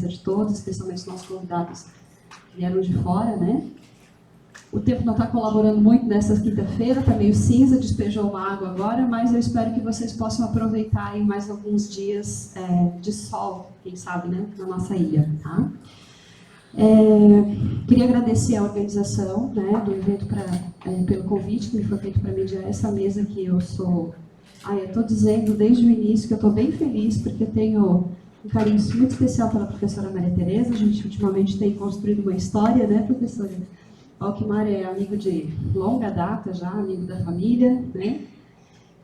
presença de todos, especialmente os nossos convidados que vieram de fora, né? O tempo não está colaborando muito nessa quinta-feira, está meio cinza, despejou uma água agora, mas eu espero que vocês possam aproveitar aí mais alguns dias de sol, quem sabe, né, na nossa ilha, tá? Queria agradecer a organização, né, do evento pelo convite que me foi feito para mediar essa mesa que eu sou... eu estou dizendo desde o início que eu estou bem feliz, porque eu tenho um carinho muito especial pela professora Maria Tereza. A gente ultimamente tem construído uma história, né, professora? O Alquimar é amigo de longa data já, amigo da família, né?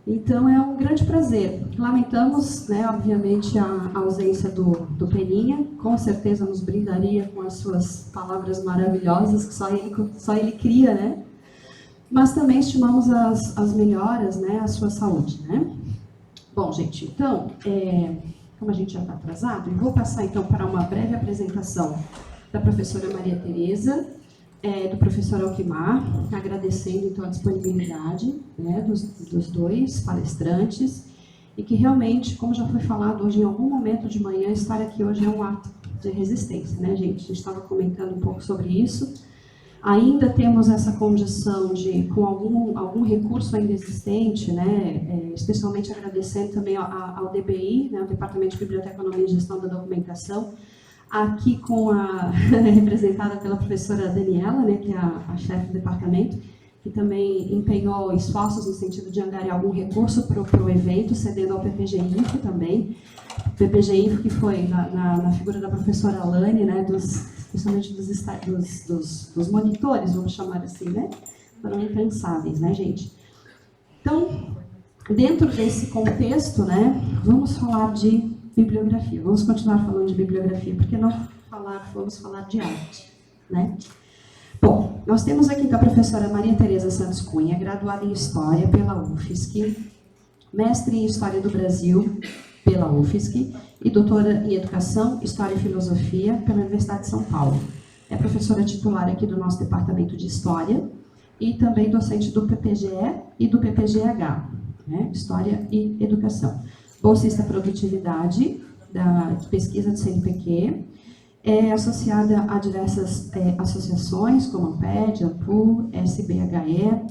Então é um grande prazer. Lamentamos, né, obviamente, a ausência do Peninha. Com certeza nos brindaria com as suas palavras maravilhosas, que só ele cria, né? Mas também estimamos as melhoras, né, à sua saúde, né? Bom, gente, então, como a gente já está atrasado, eu vou passar então para uma breve apresentação da professora Maria Tereza, do professor Alquimar, agradecendo então a disponibilidade, né, dos dois palestrantes, e que realmente, como já foi falado hoje em algum momento de manhã, estar aqui hoje é um ato de resistência, né, gente? A gente estava comentando um pouco sobre isso. Ainda temos essa condição de, com algum recurso ainda existente, né, especialmente agradecendo também ao DBI, né, o Departamento de Biblioteconomia e Gestão da Documentação, aqui representada pela professora Daniela, né, que é a chefe do departamento, que também empenhou esforços no sentido de angariar algum recurso para o evento, cedendo ao PPG Info também. O PPG Info que foi na figura da professora Alane, né, especialmente dos monitores, vamos chamar assim, né, foram incansáveis, né, gente? Então, dentro desse contexto, né, vamos falar de bibliografia. Vamos continuar falando de bibliografia, porque vamos falar de arte, né? Bom, nós temos aqui então a professora Maria Tereza Santos Cunha, graduada em História pela UFSC, mestre em História do Brasil pela UFSC e doutora em Educação, História e Filosofia pela Universidade de São Paulo. É professora titular aqui do nosso Departamento de História e também docente do PPGE e do PPGH, né? História e Educação. Bolsista Produtividade, da pesquisa do CNPq, é associada a diversas associações, como a AMPED, AMPU, SBHE.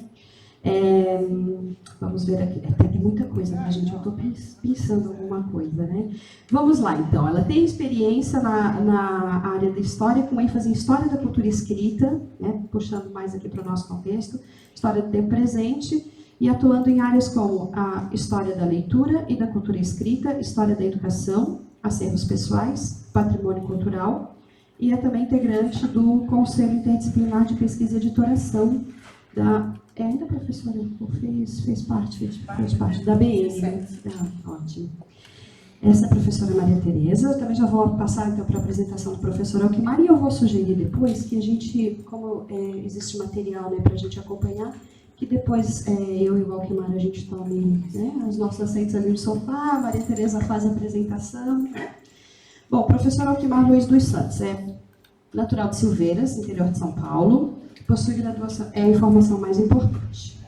Vamos ver aqui, tem muita coisa, né, gente? Eu estou pensando alguma coisa, né? Vamos lá, então. Ela tem experiência na área da história, com ênfase em história da cultura escrita, né, puxando mais aqui para o nosso contexto, história do tempo presente, e atuando em áreas como a história da leitura e da cultura escrita, história da educação, acervos pessoais, patrimônio cultural, e é também integrante do Conselho Interdisciplinar de Pesquisa e Editoração ainda a professora fez parte da BN, né? Ótimo. Essa é a professora Maria Tereza. Eu também já vou passar então para a apresentação do professor Alquimar, e eu vou sugerir depois que a gente, como existe material, né, para a gente acompanhar, que depois eu e o Alquimar a gente tome, né, os nossos assentos ali no sofá, a Maria Tereza faz a apresentação. Bom, o professor Alquimar Luiz dos Santos é natural de Silveiras, interior de São Paulo, possui graduação, é a informação mais importante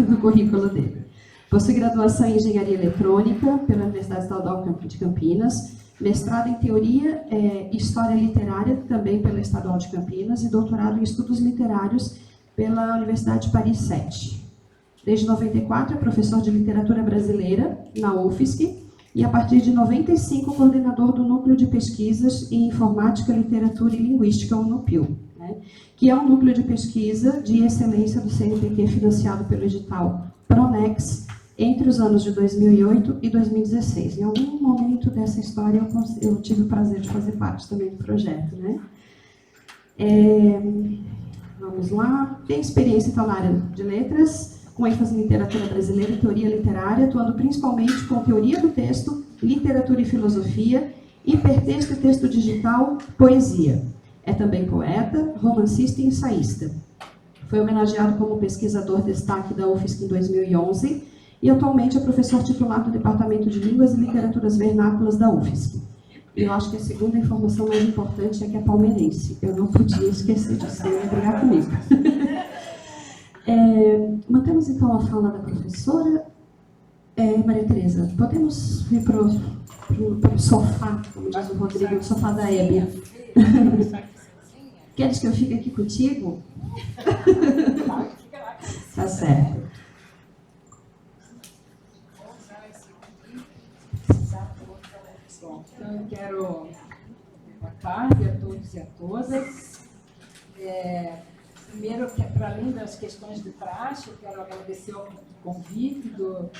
do currículo dele. Possui graduação em Engenharia Eletrônica pela Universidade Estadual de Campinas, mestrado em Teoria e História Literária também pela Estadual de Campinas e doutorado em Estudos Literários pela Universidade de Paris 7. Desde 94 é professor de Literatura Brasileira na UFSC e a partir de 95 coordenador do Núcleo de Pesquisas em Informática, Literatura e Linguística, o NUPIL, né, que é um núcleo de pesquisa de excelência do CNPq financiado pelo edital Pronex entre os anos de 2008 e 2016. Em algum momento dessa história eu tive o prazer de fazer parte também do projeto, né? Vamos lá. Tem experiência então, na área de letras, com ênfase em literatura brasileira e teoria literária, atuando principalmente com teoria do texto, literatura e filosofia, hipertexto e texto digital, poesia. É também poeta, romancista e ensaísta. Foi homenageado como pesquisador destaque da UFSC em 2011 e atualmente é professor titular do Departamento de Línguas e Literaturas Vernáculas da UFSC. E eu acho que a segunda informação mais importante é que é palmeirense. Eu não podia esquecer disso, você ia brigar comigo. Mantemos então a fala da professora. Maria Tereza, podemos vir para o sofá, como diz o Rodrigo, o sofá da Hebe. Queres que eu fique aqui contigo? Tá certo. Bom, então eu quero boa tarde a todos e a todas. Primeiro, para além das questões de praxe, eu quero agradecer o convite do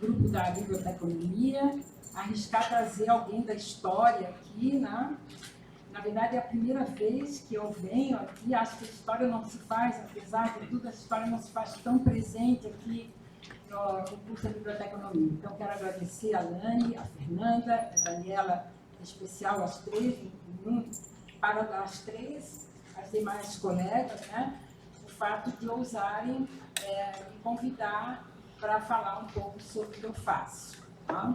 grupo da Biblioteconomia, arriscar trazer alguém da história aqui, né? Na verdade, é a primeira vez que eu venho aqui, acho que a história não se faz, apesar de tudo, a história não se faz tão presente aqui no curso de Biblioteconomia. Então, quero agradecer a Lani, a Fernanda, a Daniela, em especial as três, para as três, as demais colegas, né, o fato de ousarem me convidar para falar um pouco sobre o que eu faço. Tá?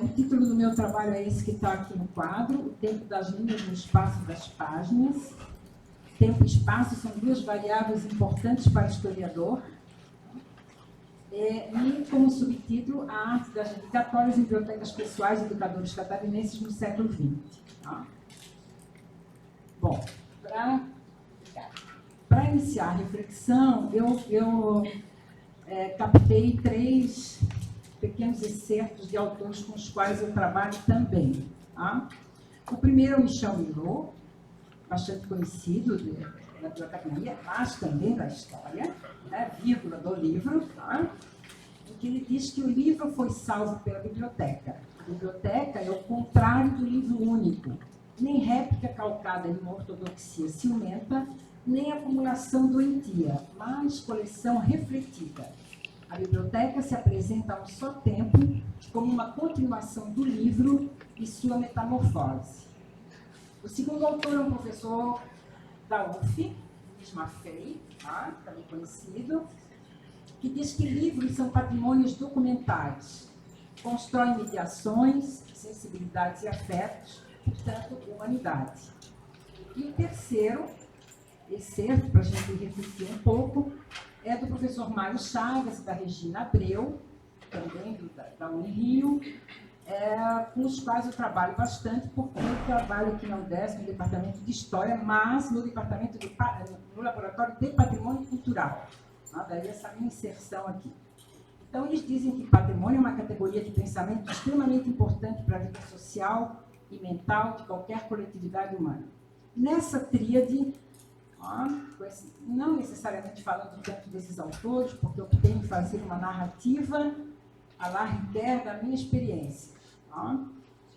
O título do meu trabalho é esse que está aqui no quadro, O Tempo das Linhas no Espaço das Páginas. Tempo e espaço são duas variáveis importantes para o historiador. E, como subtítulo, a arte das dedicatórias em bibliotecas pessoais de educadores catarinenses no século XX. Tá? Bom, para iniciar a reflexão, eu captei 3 pequenos excertos de autores com os quais eu trabalho também. Tá? O primeiro é o Michel Milot, bastante conhecido da biblioteconomia, mas também da história, né, vírgula do livro, tá? Em que ele diz que o livro foi salvo pela biblioteca. A biblioteca é o contrário do livro único, nem réplica calcada em uma ortodoxia ciumenta, nem acumulação doentia, mas coleção refletida. A biblioteca se apresenta a um só tempo como uma continuação do livro e sua metamorfose. O segundo autor é um professor da UF, Luiz Maffei, tá? Também conhecido, que diz que livros são patrimônios documentais, constroem mediações, sensibilidades e afetos, portanto, humanidade. E o terceiro excerto, para a gente refletir um pouco, é do professor Mário Chagas, da Regina Abreu, também da Unirio, com os quais eu trabalho bastante, porque eu trabalho aqui na UDESC, no Departamento de História, mas no Laboratório de Patrimônio Cultural. Tá? Daí essa minha inserção aqui. Então, eles dizem que patrimônio é uma categoria de pensamento extremamente importante para a vida social e mental de qualquer coletividade humana. Nessa tríade, não necessariamente falando tanto desses autores, porque eu tenho que fazer uma narrativa à la Riquet da minha experiência.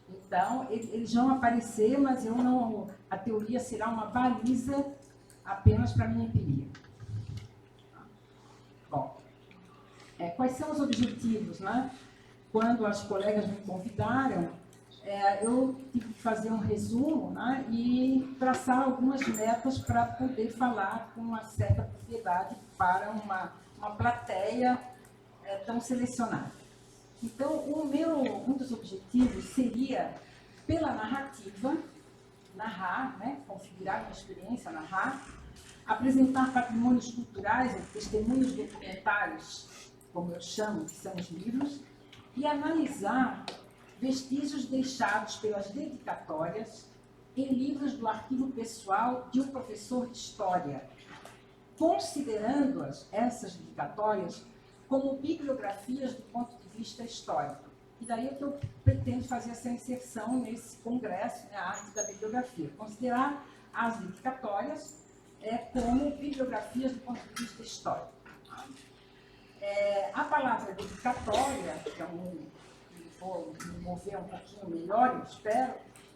Então, eles vão aparecer, mas eu não, a teoria será uma baliza apenas para a minha empiria. Bom, quais são os objetivos? Né? Quando as colegas me convidaram, eu tive que fazer um resumo, né, e traçar algumas metas para poder falar com uma certa propriedade para uma plateia tão selecionada. Então, um dos objetivos seria, pela narrativa, narrar, né, configurar uma experiência, narrar, apresentar patrimônios culturais, testemunhos documentários, como eu chamo, que são os livros, e analisar vestígios deixados pelas dedicatórias em livros do arquivo pessoal de um professor de história, considerando essas dedicatórias como bibliografias do ponto de vista histórico. E daí é que eu pretendo fazer essa inserção nesse congresso, né, a arte da bibliografia, considerar as dedicatórias como bibliografias do ponto de vista histórico. A palavra dedicatória, que é vou me mover um pouquinho melhor, eu espero,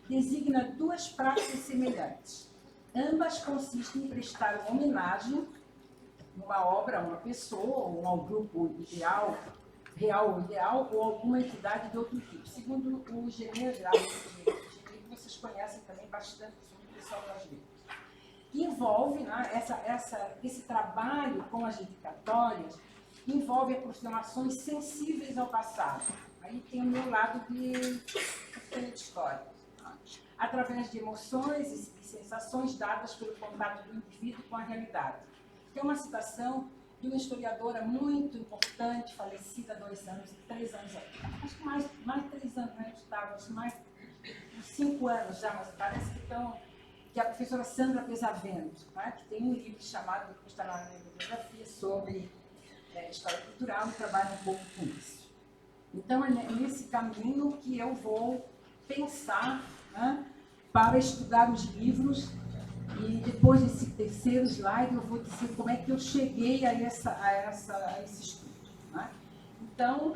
designa 2 práticas semelhantes. Ambas consistem em prestar uma homenagem, uma obra a uma pessoa, ou ao grupo ideal, real ou ideal, ou alguma entidade de outro tipo. Segundo o Geneal, que vocês conhecem também bastante sobre o pessoal das letras. Envolve, né, esse trabalho com as dedicatórias, envolve aproximações sensíveis ao passado. Aí tem o meu lado de história. Tá? Através de emoções e sensações dadas pelo contato do indivíduo com a realidade. Tem uma citação de uma historiadora muito importante, falecida há 2 anos, 3 anos, acho que mais de 3 anos, né, Gustavo? Acho que mais de 5 anos já, mas parece que estão, que é a professora Sandra Pesavento, né, que tem um livro chamado, que está na minha bibliografia, sobre história cultural, e trabalha um pouco com isso. Então, é nesse caminho que eu vou pensar, né, para estudar os livros. E depois desse terceiro slide, eu vou dizer como é que eu cheguei a esse estudo. Né? Então,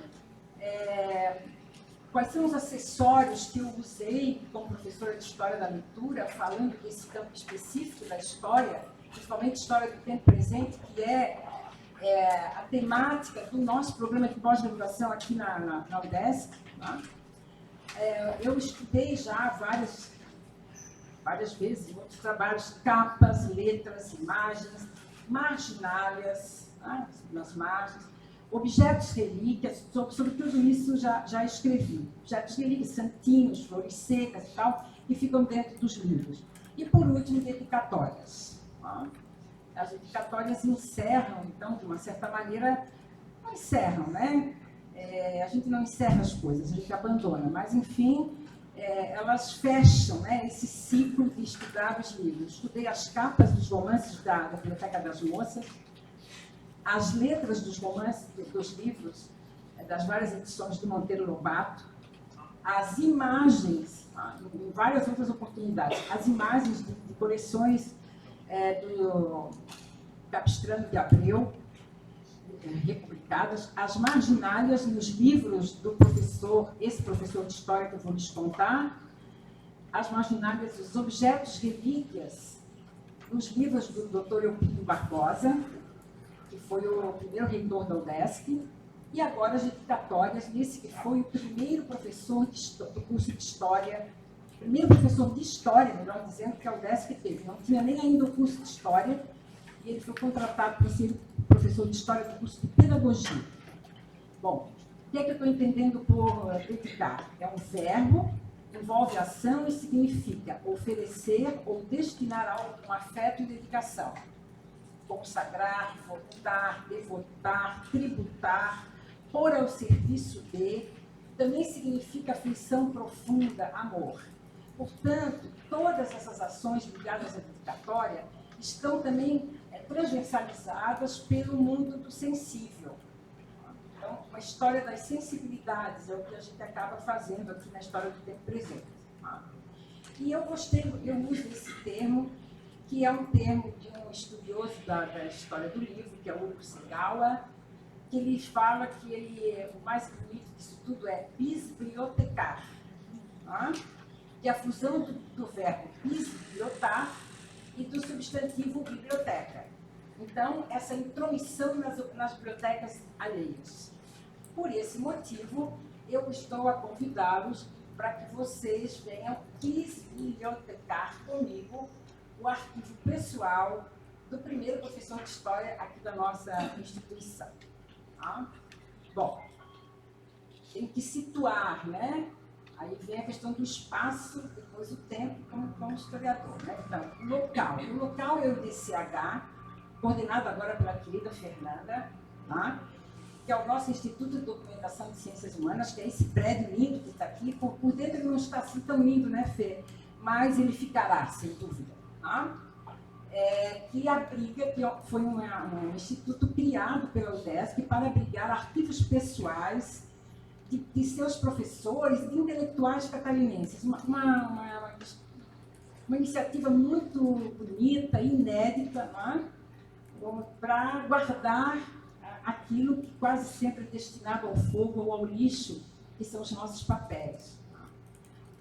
quais são os acessórios que eu usei como professora de História da Leitura, falando desse campo específico da história, principalmente História do Tempo Presente, que é a temática do nosso programa de pós-graduação aqui na UDESC. Né? Eu estudei já várias vezes, em outros trabalhos, capas, letras, imagens, marginálias, né, nas margens, objetos relíquias, sobre tudo isso já escrevi. Objetos relíquias, santinhos, flores secas e tal, que ficam dentro dos livros. E, por último, dedicatórias. Né? As dedicatórias encerram, então, de uma certa maneira, não encerram, né? A gente não encerra as coisas, a gente abandona, mas, enfim, elas fecham, né, esse ciclo de estudar os livros. Estudei as capas dos romances da Biblioteca das Moças, as letras dos romances, dos livros, das várias edições do Monteiro Lobato, as imagens, em várias outras oportunidades, as imagens de coleções do Capistrano de Abreu, republicadas, as marginálias nos livros do professor, esse professor de história que eu vou lhes contar, as marginálias dos objetos relíquias nos livros do Dr. Eupídio Barbosa, que foi o primeiro reitor da UDESC, e agora as dedicatórias nesse que foi o primeiro professor do curso de História, primeiro professor de História, melhor dizendo, que a UDESC teve. Não tinha nem ainda o curso de História, e ele foi contratado para ser professor de História do curso de Pedagogia. Bom, o que é que eu estou entendendo por dedicar? É um verbo, envolve ação e significa oferecer ou destinar algo com afeto e dedicação. Consagrar, votar, devotar, tributar, pôr ao serviço de, também significa afeição profunda, amor. Portanto, todas essas ações ligadas à dedicatória estão também transversalizadas pelo mundo do sensível. Então, uma história das sensibilidades é o que a gente acaba fazendo aqui na História do Tempo Presente. E eu uso esse termo, que é um termo de um estudioso da história do livro, que é o Hugo Segawa, que ele fala que o mais bonito disso tudo é bibliotecar, que é a fusão do verbo bibliotar e do substantivo biblioteca. Então, essa intromissão nas bibliotecas alheias. Por esse motivo, eu estou a convidá-los para que vocês venham bibliotecar comigo o arquivo pessoal do primeiro professor de História aqui da nossa instituição. Bom, tem que situar, né? Aí vem a questão do espaço, depois o tempo como historiador. Né? Então, o local. O local é o DCH, coordenado agora pela querida Fernanda, que é o nosso Instituto de Documentação de Ciências Humanas, que é esse prédio lindo que está aqui. Por dentro ele não está assim tão lindo, né, Fê? Mas ele ficará, sem dúvida. Que abriga, que foi um instituto criado pela UDESC para abrigar arquivos pessoais de seus professores, de intelectuais catarinenses. Uma iniciativa muito bonita, inédita, para guardar aquilo que quase sempre é destinado ao fogo ou ao lixo, que são os nossos papéis.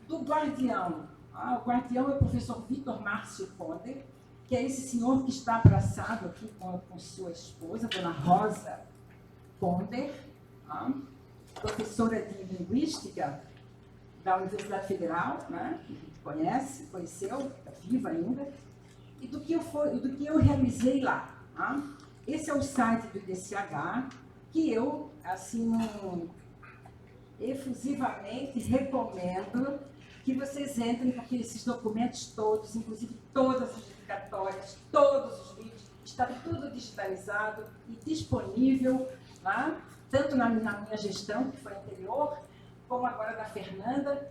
Do guardião. O guardião é o professor Vitor Márcio Conder, que é esse senhor que está abraçado aqui com sua esposa, dona Rosa Conder, professora de Linguística da Universidade Federal, né, que a gente conheceu, está viva ainda, e do que eu realizei lá. Esse é o site do DCH, que eu, assim, efusivamente recomendo que vocês entrem, porque esses documentos todos, inclusive todas as dedicatórias, todos os livros, está tudo digitalizado e disponível lá, tanto na minha gestão, que foi anterior, como agora da Fernanda,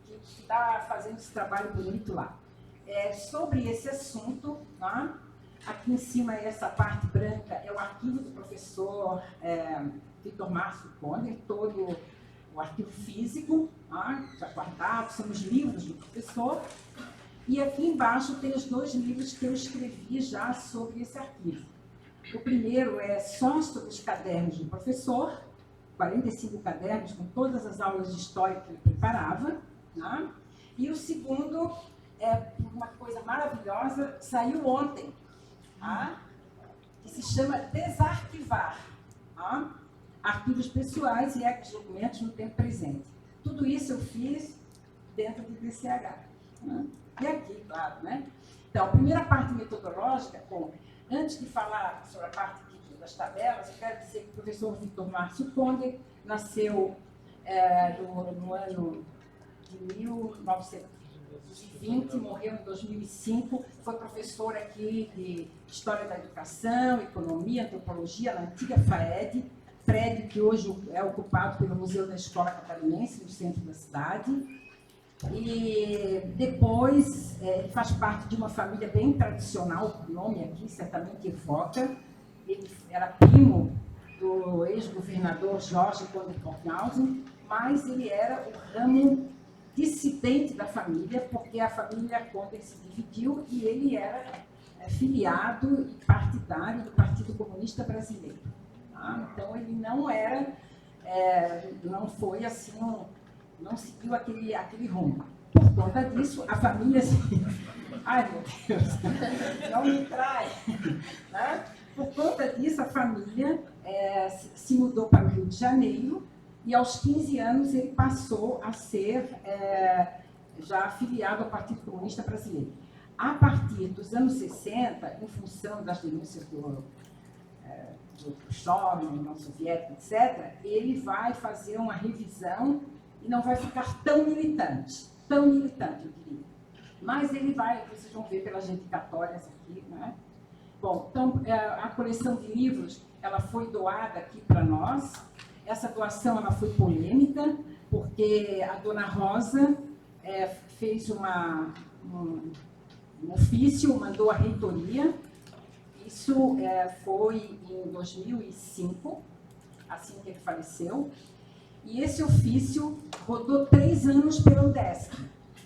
que está fazendo esse trabalho bonito lá. Sobre esse assunto, tá? Aqui em cima, essa parte branca, é o arquivo do professor Vitor Márcio Conder, todo o arquivo físico, tá? Já guardado, são os livros do professor. E aqui embaixo tem os 2 livros que eu escrevi já sobre esse arquivo. O primeiro é só sobre os cadernos do professor, 45 cadernos com todas as aulas de história que ele preparava. Tá? E o segundo é uma coisa maravilhosa, saiu ontem, tá? Que se chama Desarquivar. Tá? Arquivos pessoais e documentos no tempo presente. Tudo isso eu fiz dentro do DCH. Né? E aqui, claro, né? Então, a primeira parte metodológica, antes de falar sobre a parte das tabelas, eu quero dizer que o professor Vitor Márcio Conder nasceu no ano de 1920, morreu em 2005, foi professor aqui de História da Educação, Economia, Antropologia, na antiga FAED, prédio que hoje é ocupado pelo Museu da Escola Catarinense, no centro da cidade. E depois faz parte de uma família bem tradicional, o nome aqui certamente evoca. Ele era primo do ex-governador Jorge Conder Bornhausen, mas ele era o ramo dissidente da família, porque a família Conder se dividiu e ele era filiado e partidário do Partido Comunista Brasileiro. Tá? Então ele não era, não foi assim, não seguiu aquele rumo. Por conta disso, a família ai meu Deus, não me trai. Né? Por conta disso, a família se mudou para o Rio de Janeiro e aos 15 anos ele passou a ser já afiliado ao Partido Comunista Brasileiro. A partir dos anos 60, em função das denúncias do Khrushchev, União Soviética, etc., ele vai fazer uma revisão e não vai ficar tão militante, eu diria. Mas ele vai, vocês vão ver pelas dedicatórias aqui, né? Bom, então, a coleção de livros, ela foi doada aqui para nós. Essa doação, ela foi polêmica, porque a dona Rosa fez um ofício, mandou à reitoria. Isso foi em 2005, assim que ele faleceu. E esse ofício rodou 3 anos pela UDESC,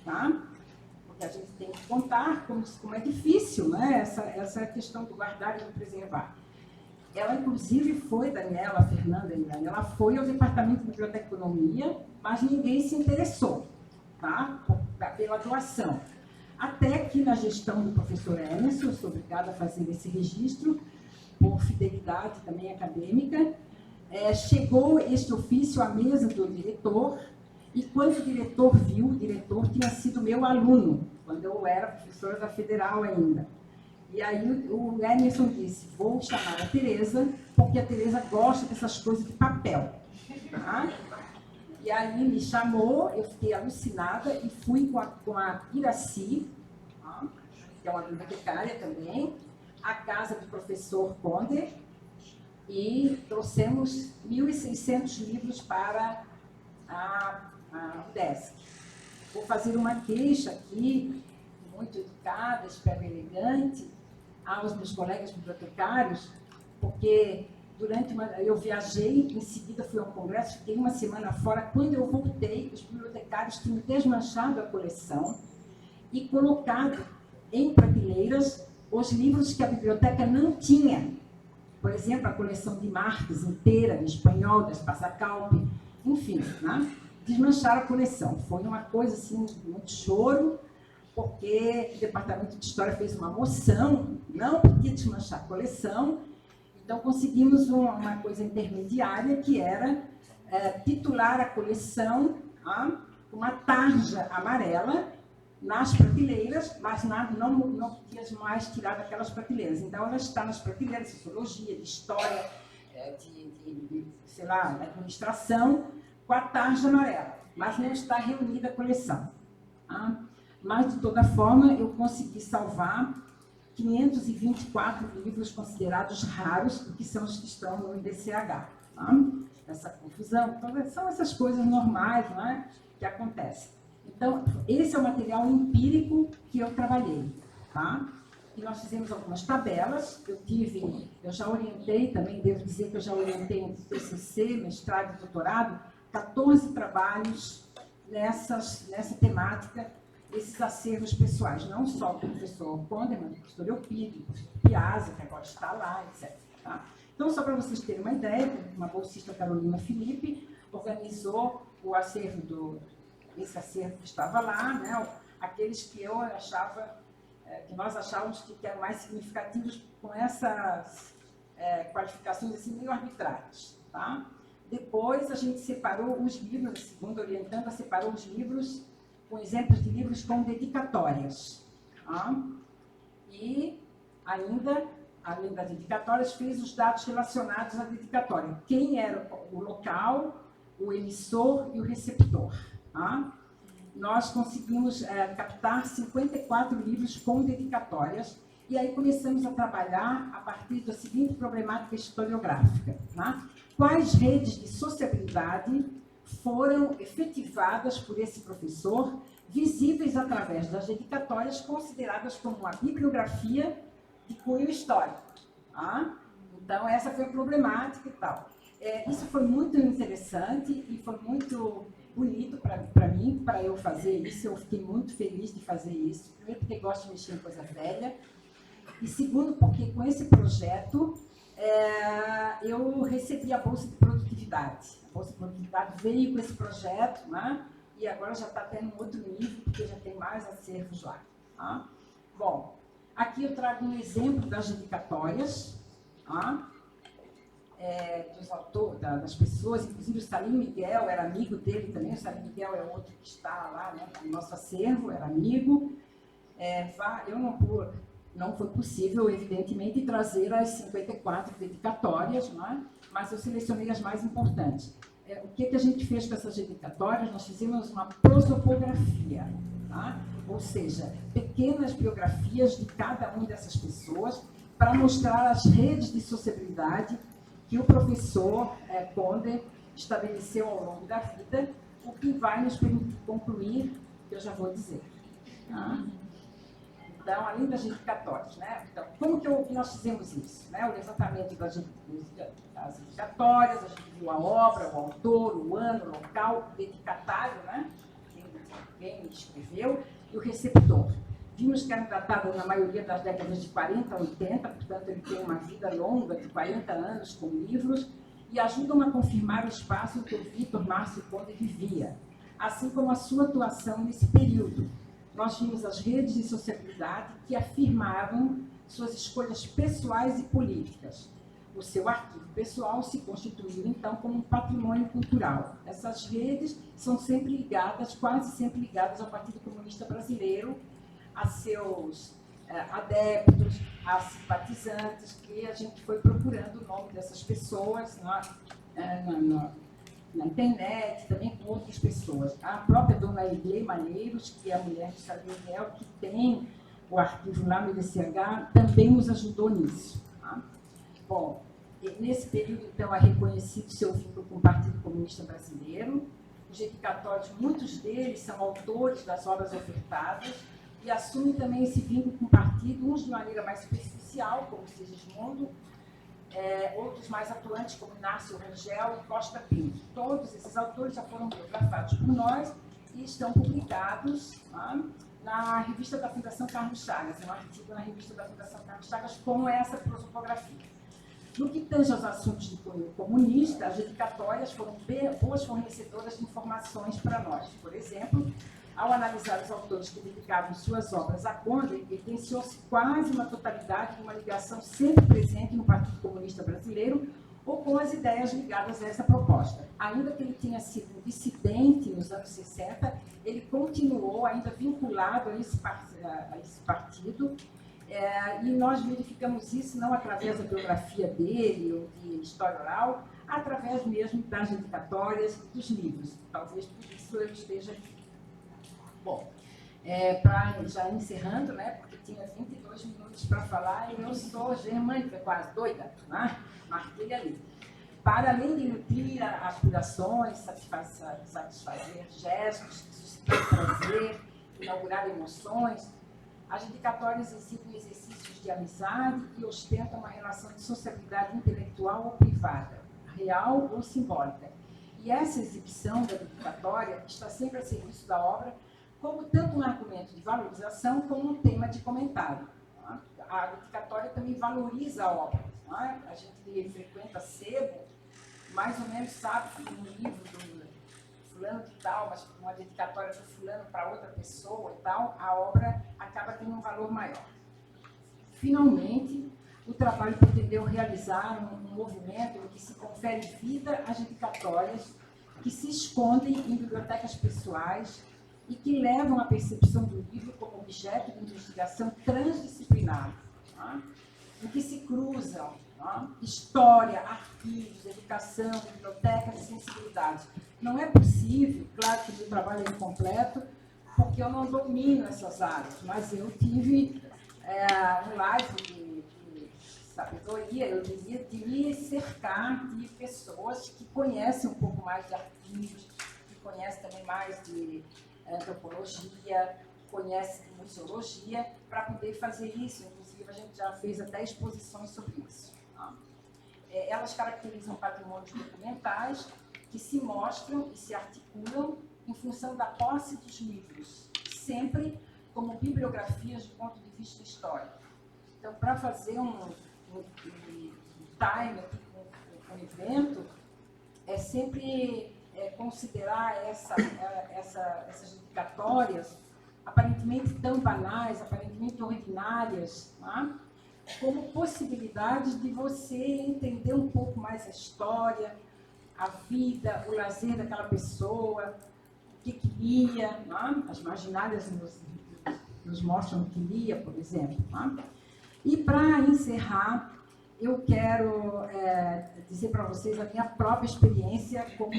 tá? Porque a gente tem que contar como é difícil, né? Essa questão do guardar e do preservar. Ela, inclusive, Daniela, Fernanda e Daniela, foi ao Departamento de Biblioteconomia, mas ninguém se interessou, tá? Pela doação. Até que na gestão do professor Emerson, eu sou obrigada a fazer esse registro, por fidelidade também acadêmica, chegou este ofício à mesa do diretor, e quando o diretor tinha sido meu aluno, quando eu era professora da Federal ainda. E aí o Emerson disse, vou chamar a Tereza, porque a Tereza gosta dessas coisas de papel. Tá? E aí me chamou, eu fiquei alucinada e fui com a Iraci, tá? Que é uma bibliotecária também, à casa do professor Conder, e trouxemos 1.600 livros para a UDESC. Vou fazer uma queixa aqui, muito educada, espero elegante, aos meus colegas bibliotecários, porque eu viajei, em seguida fui a um congresso, fiquei uma semana fora. Quando eu voltei, os bibliotecários tinham desmanchado a coleção e colocado em prateleiras os livros que a biblioteca não tinha. Por exemplo, a coleção de Marx inteira, em espanhol, das Passacalpe, enfim, né? Desmancharam a coleção. Foi uma coisa assim, muito choro, porque o Departamento de História fez uma moção, não podia desmanchar a coleção. Então, conseguimos uma coisa intermediária, que era titular a coleção com uma tarja amarela nas prateleiras, mas não podia mais tirar daquelas prateleiras. Então, ela está nas prateleiras de sociologia, de história, sei lá, de administração, com a tarja amarela, mas não está reunida a coleção. Mas, de toda forma, eu consegui salvar, 524 livros considerados raros, que são os que estão no IBCH. Tá? Essa confusão, então, são essas coisas normais, não é? Que acontecem. Então, esse é o material empírico que eu trabalhei. Tá? E nós fizemos algumas tabelas. Eu já orientei também, devo dizer que eu já orientei em TCC, mestrado e doutorado, 14 trabalhos nessa temática, esses acervos pessoais, não só do professor Conderman, do professor Eupídio, do professor Piazza, que agora está lá, etc. Tá? Então, só para vocês terem uma ideia, uma bolsista, Carolina Felipe, organizou o acervo esse acervo que estava lá, né? Aqueles que eu achava, que nós achávamos que eram mais significativos com essas qualificações assim, meio arbitrárias. Tá? Depois a gente separou os livros, a segunda orientanda separou os livros com exemplos de livros com dedicatórias. Tá? E ainda, além das dedicatórias, fez os dados relacionados à dedicatória. Quem era o local, o emissor e o receptor. Tá? Nós conseguimos captar 54 livros com dedicatórias e aí começamos a trabalhar a partir da seguinte problemática historiográfica. Tá? Quais redes de sociabilidade foram efetivadas por esse professor, visíveis através das dedicatórias consideradas como uma bibliografia de cunho histórico. Tá? Então, essa foi a problemática e tal. Isso foi muito interessante e foi muito bonito para mim, para eu fazer isso. Eu fiquei muito feliz de fazer isso. Primeiro, porque gosto de mexer em coisa velha. E segundo, porque com esse projeto eu recebi a Bolsa de Produtividade. A Bolsa de Produtividade veio com esse projeto, né? E agora já está tendo um outro nível, porque já tem mais acervos lá. Tá? Bom, aqui eu trago um exemplo das dedicatórias, tá? Dos autores, das pessoas, inclusive o Salim Miguel era amigo dele também. O Salim Miguel é outro que está lá, né, no nosso acervo, era amigo. Não foi possível, evidentemente, trazer as 54 dedicatórias, não é? Mas eu selecionei as mais importantes. O que a gente fez com essas dedicatórias? Nós fizemos uma prosopografia, tá? Ou seja, pequenas biografias de cada uma dessas pessoas para mostrar as redes de sociabilidade que o professor Conde estabeleceu ao longo da vida, o que vai nos permitir concluir, que eu já vou dizer. Tá? Então, além das dedicatórias, né? Então, como que nós fizemos isso? Né? O levantamento das dedicatórias, a gente viu a obra, o autor, o ano, o local, o dedicatário, né? Quem escreveu, e o receptor. Vimos que era datado na maioria das décadas de 40 a 80, portanto, ele tem uma vida longa de 40 anos com livros, e ajudam a confirmar o espaço em que o Vítor Márcio Conde vivia, assim como a sua atuação nesse período. Nós vimos as redes de sociabilidade que afirmavam suas escolhas pessoais e políticas. O seu arquivo pessoal se constituiu, então, como um patrimônio cultural. Essas redes são sempre ligadas, quase sempre ligadas ao Partido Comunista Brasileiro, a seus adeptos, a simpatizantes, que a gente foi procurando o nome dessas pessoas na internet, também com outras pessoas. A própria dona Edley Malheiros, que é a mulher de Salim Miguel, que tem o arquivo lá no IBCH, também nos ajudou nisso. Tá? Bom, nesse período, então, é reconhecido seu vínculo com o Partido Comunista Brasileiro. Os dedicatórios, muitos deles são autores das obras ofertadas, e assumem também esse vínculo com o partido, uns de maneira mais superficial, como Sigismundo, outros mais atuantes, como Inácio Rangel e Costa Pinto. Todos esses autores já foram biografados por nós e estão publicados na revista da Fundação Carlos Chagas, um artigo na revista da Fundação Carlos Chagas com essa prosopografia. No que tange aos assuntos de cunho comunista, as dedicatórias foram boas fornecedoras de informações para nós. Por exemplo, ao analisar os autores que dedicavam suas obras a Conde, evidenciou-se quase uma totalidade de uma ligação sempre presente no Partido Comunista Brasileiro ou com as ideias ligadas a essa proposta. Ainda que ele tenha sido dissidente nos anos 60, ele continuou ainda vinculado a esse partido, e nós verificamos isso não através da biografia dele ou de história oral, através mesmo das dedicatórias e dos livros. Talvez por isso eu esteja aqui. Bom, Já encerrando, né, porque tinha 22 minutos para falar e eu sou germânica, quase doida, né? Marquei ali. Para além de nutrir aspirações, satisfazer gestos, suscitar prazer, inaugurar emoções, as dedicatórias exibem exercícios de amizade e ostentam uma relação de sociabilidade intelectual ou privada, real ou simbólica. E essa exibição da dedicatória está sempre a serviço da obra como tanto um argumento de valorização como um tema de comentário. A dedicatória também valoriza a obra. A gente que frequenta sebo, mais ou menos sabe que um livro do fulano de tal, mas uma dedicatória do fulano para outra pessoa e tal, a obra acaba tendo um valor maior. Finalmente, o trabalho pretendeu realizar um movimento em que se confere vida às dedicatórias que se escondem em bibliotecas pessoais e que levam a percepção do livro como objeto de investigação transdisciplinar, em que se cruzam história, arquivos, educação, bibliotecas e sensibilidades. Não é possível, claro que o meu trabalho é incompleto, porque eu não domino essas áreas, mas eu tive um live de sabedoria, eu diria, de me cercar de pessoas que conhecem um pouco mais de arquivos, que conhecem também mais de antropologia, conhecem de museologia, para poder fazer isso. Inclusive, a gente já fez até exposições sobre isso. Elas caracterizam patrimônios documentais que se mostram e se articulam em função da posse dos livros, sempre como bibliografias do ponto de vista histórico. Então, para fazer um time aqui com o evento, é sempre considerar essas dedicatórias, aparentemente tão banais, aparentemente ordinárias, como possibilidades de você entender um pouco mais a história, a vida, o lazer daquela pessoa, o que lia, as marginárias nos mostram o que lia, por exemplo. E, para encerrar, eu quero dizer para vocês a minha própria experiência como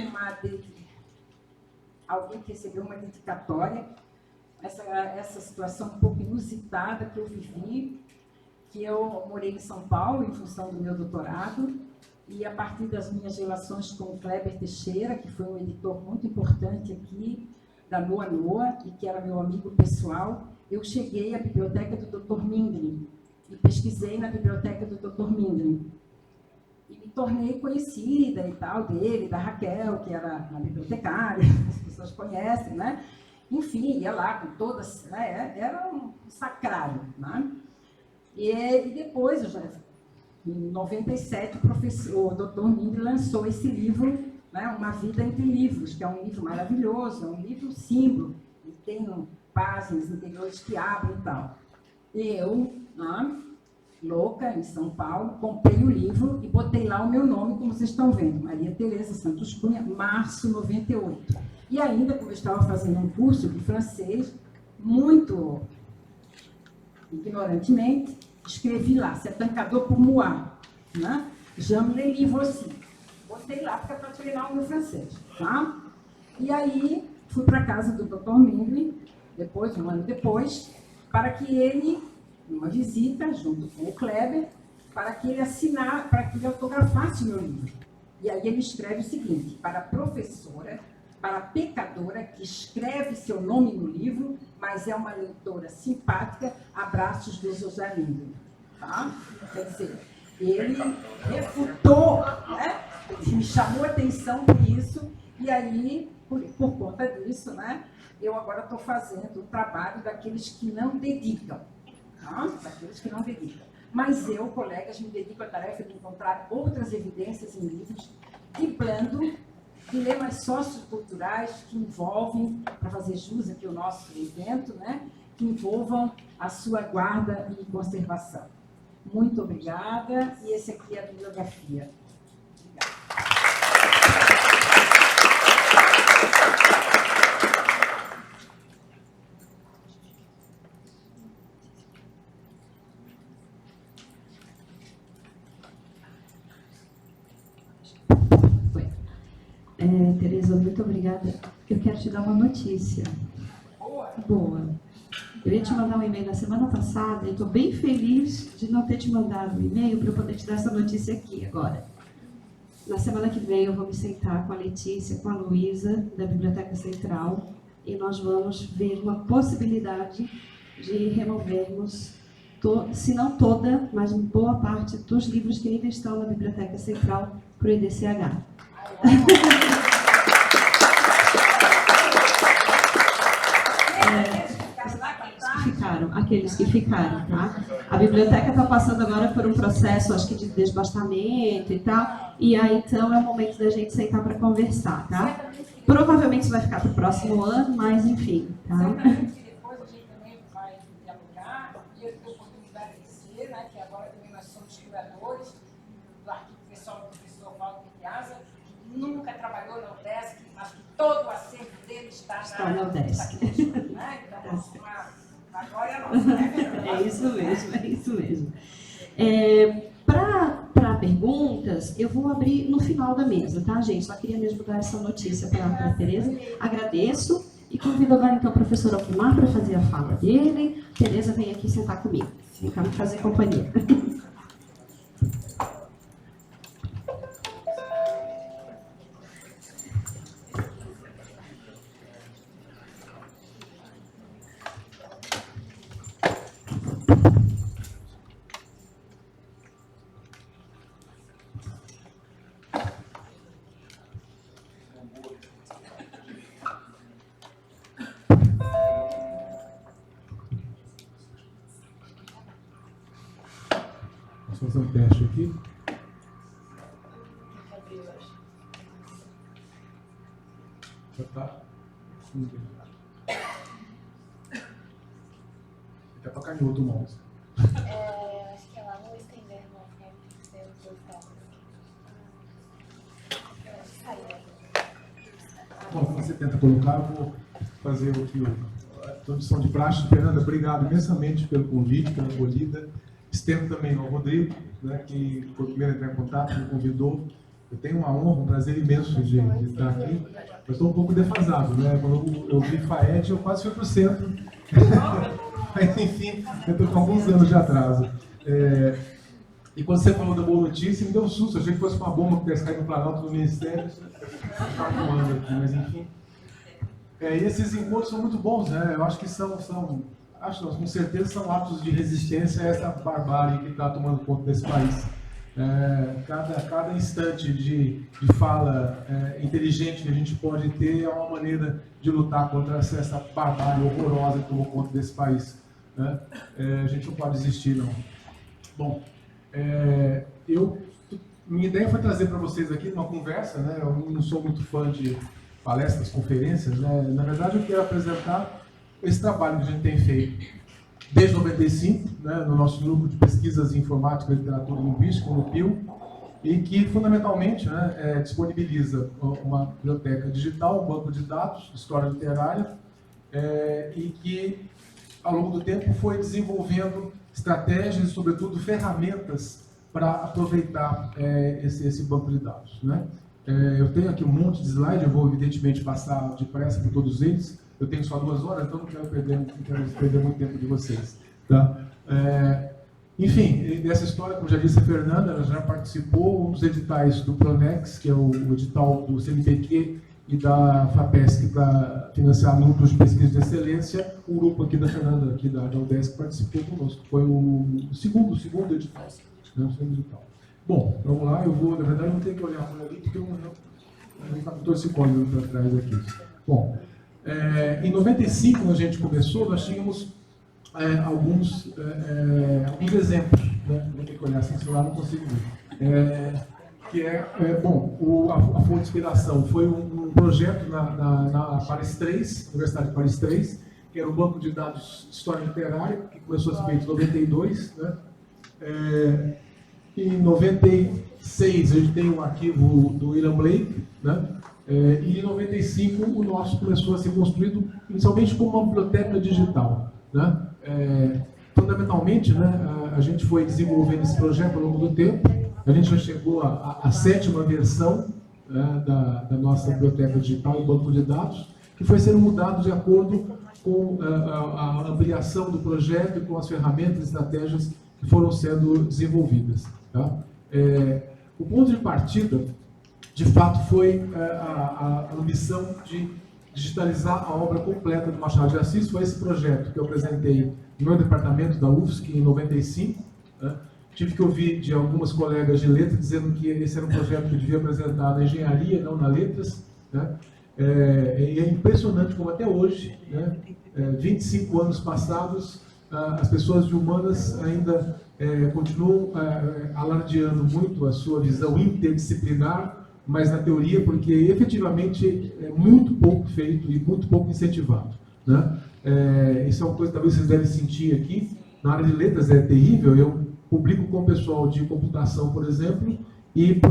alguém que recebeu uma dedicatória, essa situação um pouco inusitada que eu vivi, que eu morei em São Paulo em função do meu doutorado, e a partir das minhas relações com o Kleber Teixeira, que foi um editor muito importante aqui, da Noa Noa, e que era meu amigo pessoal, eu cheguei à biblioteca do Dr. Mindlin, e pesquisei na biblioteca do Dr. Mindlin. E me tornei conhecida e tal dele, da Raquel, que era uma bibliotecária, as pessoas conhecem, né? Enfim, ia lá com todas, né? Era um sacrário, né? E depois, em 97, o Dr. Mindlin lançou esse livro, né? Uma Vida Entre Livros, que é um livro maravilhoso, é um livro símbolo, e tem páginas interiores que abrem e tal. Eu, louca, em São Paulo, comprei o livro e botei lá o meu nome, como vocês estão vendo, Maria Tereza Santos Cunha, março 98. E ainda, como eu estava fazendo um curso de francês, muito ignorantemente, escrevi lá, c'est un cadeau pour moi, né? J'aime les livres aussi. Botei lá, porque é para treinar o meu francês, tá? E aí, fui para a casa do Dr. Mindlin, depois, um ano depois, para que ele, numa visita, junto com o Kleber, para que ele autografasse o meu livro. E aí ele escreve o seguinte: para a professora, para a pecadora que escreve seu nome no livro, mas é uma leitora simpática, abraços do José Mindlin. Tá? Quer dizer, ele refutou, né? Ele me chamou a atenção por isso, e aí, por conta disso, né, eu agora estou fazendo o trabalho daqueles que não dedicam. Tá? Daqueles que não dedicam. Mas eu, colegas, me dedico à tarefa de encontrar outras evidências em livros, driblando dilemas socioculturais que envolvem, para fazer jus aqui ao nosso evento, né, que envolvam a sua guarda e conservação. Muito obrigada, e esse aqui é a bibliografia. Tereza, muito obrigada. Eu quero te dar uma notícia. Boa. Boa. Eu ia te mandar um e-mail na semana passada e estou bem feliz de não ter te mandado um e-mail para eu poder te dar essa notícia aqui agora. Na semana que vem eu vou me sentar com a Letícia, com a Luísa, da Biblioteca Central, e nós vamos ver uma possibilidade de removermos, se não toda, mas boa parte dos livros que ainda estão na Biblioteca Central para o EDCH. Aqueles que ficaram, tá? A biblioteca está passando agora por um processo, acho que de desbastamento e tal, e aí então é o momento da gente sentar para conversar, tá? Provavelmente isso vai ficar para o próximo ano, mas enfim, tá? Certamente depois a gente também vai dialogar, e eu tenho a oportunidade de dizer, né, que agora também nós somos curadores do arquivo pessoal do professor Walter Piazza, que nunca trabalhou na UDESC, mas que todo o acervo dele está na UDESC. Né? Então, agora é nossa, né? É isso mesmo. Para perguntas, eu vou abrir no final da mesa, tá, gente? Só queria mesmo dar essa notícia para a Tereza. Agradeço e convido agora então o professor Alquimar para fazer a fala dele. Tereza, vem aqui sentar comigo, ficar me fazer companhia. Vamos fazer um teste aqui. Já está? Até para canhoto o mouse. Acho que é lá no estender, não é? Bom, você tenta colocar, eu vou fazer aqui a introdução de praxe. Fernanda, obrigado imensamente pelo convite, pela acolhida. Estendo também ao Rodrigo, né, que foi o primeiro a entrar em contato, me convidou. Eu tenho uma honra, um prazer imenso de estar aqui. Eu estou um pouco defasado, né? Quando eu vi FAED, eu quase fui para o centro. Mas, enfim, eu estou com alguns anos de atraso. E quando você falou da boa notícia, me deu um susto. Eu achei que fosse uma bomba que tivesse caído no Planalto do Ministério. Estava voando aqui, mas enfim. E esses encontros são muito bons, né? Eu acho que acho não, com certeza são atos de resistência a essa barbárie que está tomando conta desse país. Cada instante de fala inteligente que a gente pode ter é uma maneira de lutar contra essa barbárie horrorosa que tomou conta desse país. Né? A gente não pode desistir, não. Bom, minha ideia foi trazer para vocês aqui uma conversa, né? Eu não sou muito fã de palestras, conferências, né? Na verdade, eu quero apresentar esse trabalho que a gente tem feito desde 95, né, no nosso grupo de pesquisas em informática, literatura e linguística, no PIL, e que fundamentalmente, né, disponibiliza uma biblioteca digital, um banco de dados, história literária, e que ao longo do tempo foi desenvolvendo estratégias e, sobretudo, ferramentas para aproveitar esse banco de dados. Né? Eu tenho aqui um monte de slide, eu vou evidentemente passar depressa por todos eles. Eu tenho só 2 horas, então não quero perder muito tempo de vocês. Tá? Enfim, dessa história, como já disse a Fernanda, ela já participou dos editais do Pronex, que é o edital do CNPq e da FAPESC para financiar núcleos de pesquisa de excelência. O grupo aqui da Fernanda, aqui da UDESC, participou conosco. Foi o segundo edital. Né, o segundo edital. Bom, vamos lá. Eu vou, na verdade, não tenho que olhar por ali, porque eu não captou esse código para trás aqui. Bom, em 95, quando a gente começou, nós tínhamos alguns exemplos. Né? Vou ter que olhar assim, celular não consigo ver. A fonte de inspiração foi um projeto na Paris 3, Universidade de Paris 3, que era um banco de dados de história literária, que começou a ser feito em 92. Né? Em 96, a gente tem um arquivo do William Blake, né? E em 95 o nosso começou a ser construído inicialmente como uma biblioteca digital. Né? Fundamentalmente, né, a gente foi desenvolvendo esse projeto ao longo do tempo. A gente já chegou à 7ª versão, né, da nossa biblioteca digital e banco de dados, que foi sendo mudado de acordo com a ampliação do projeto e com as ferramentas e estratégias que foram sendo desenvolvidas. Tá? O ponto de partida, de fato, foi a ambição de digitalizar a obra completa do Machado de Assis. Foi esse projeto que eu apresentei no meu departamento da UFSC em 95. Né? Tive que ouvir de algumas colegas de letras dizendo que esse era um projeto que eu devia apresentar na engenharia, não na letras. Né? E é impressionante como até hoje, né, 25 anos passados, as pessoas de humanas ainda continuam alardeando muito a sua visão interdisciplinar, mas na teoria, porque efetivamente é muito pouco feito e muito pouco incentivado. Né? Isso é uma coisa que talvez vocês devem sentir aqui. Na área de letras é terrível. Eu publico com o pessoal de computação, por exemplo, e por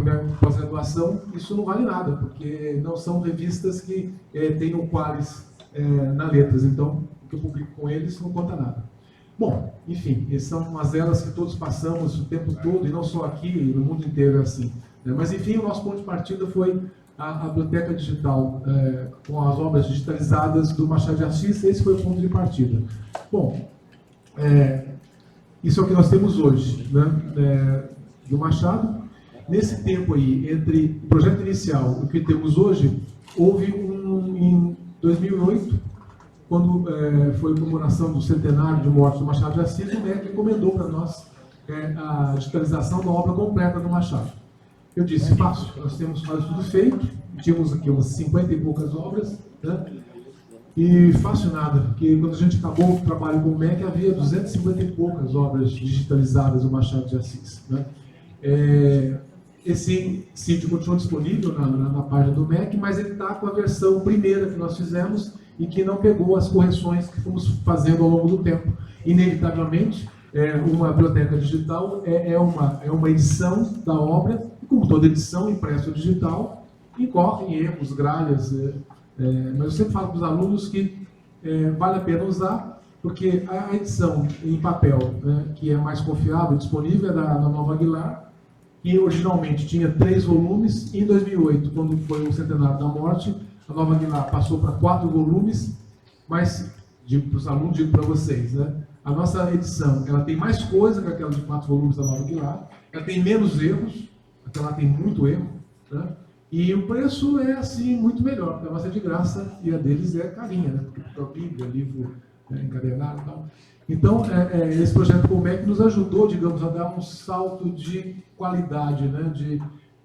minha pós-graduação, isso não vale nada, porque não são revistas que tenham qualis na letras. Então, o que eu publico com eles não conta nada. Bom, enfim, essas são mazelas que todos passamos o tempo todo, e não só aqui, no mundo inteiro é assim. Mas, enfim, o nosso ponto de partida foi a biblioteca digital, com as obras digitalizadas do Machado de Assis. Esse foi o ponto de partida. Bom, isso é o que nós temos hoje, né, do Machado. Nesse tempo aí, entre o projeto inicial e o que temos hoje, houve em 2008, quando foi a comemoração do centenário de morte do Machado de Assis, o MEC encomendou para nós a digitalização da obra completa do Machado. Eu disse, fácil, nós temos quase tudo feito, tínhamos aqui umas 50 e poucas obras, né? E fácil nada, porque quando a gente acabou o trabalho com o MEC, havia 250 e poucas obras digitalizadas do Machado de Assis. Né? Esse sítio continua disponível na página do MEC, mas ele está com a versão primeira que nós fizemos e que não pegou as correções que fomos fazendo ao longo do tempo. Inevitavelmente, uma biblioteca digital é uma edição da obra, e como toda edição impressa ou digital, incorre em erros, gralhas, mas eu sempre falo para os alunos que vale a pena usar, porque a edição em papel, né, que é mais confiável e disponível, é da Nova Aguilar, que originalmente tinha 3 volumes. Em 2008, quando foi o centenário da morte, a Nova Aguilar passou para 4 volumes, mas, digo para os alunos, digo para vocês, né, a nossa edição ela tem mais coisa que aquela de 4 volumes da Nova Aguilar, ela tem menos erros, aquela tem muito erro, né? E o preço é, assim, muito melhor, porque a nossa é de graça e a deles é carinha, né? Porque é Bíblia, livro encadenado e tal. Então, esse projeto com o MEC nos ajudou, digamos, a dar um salto de qualidade, né?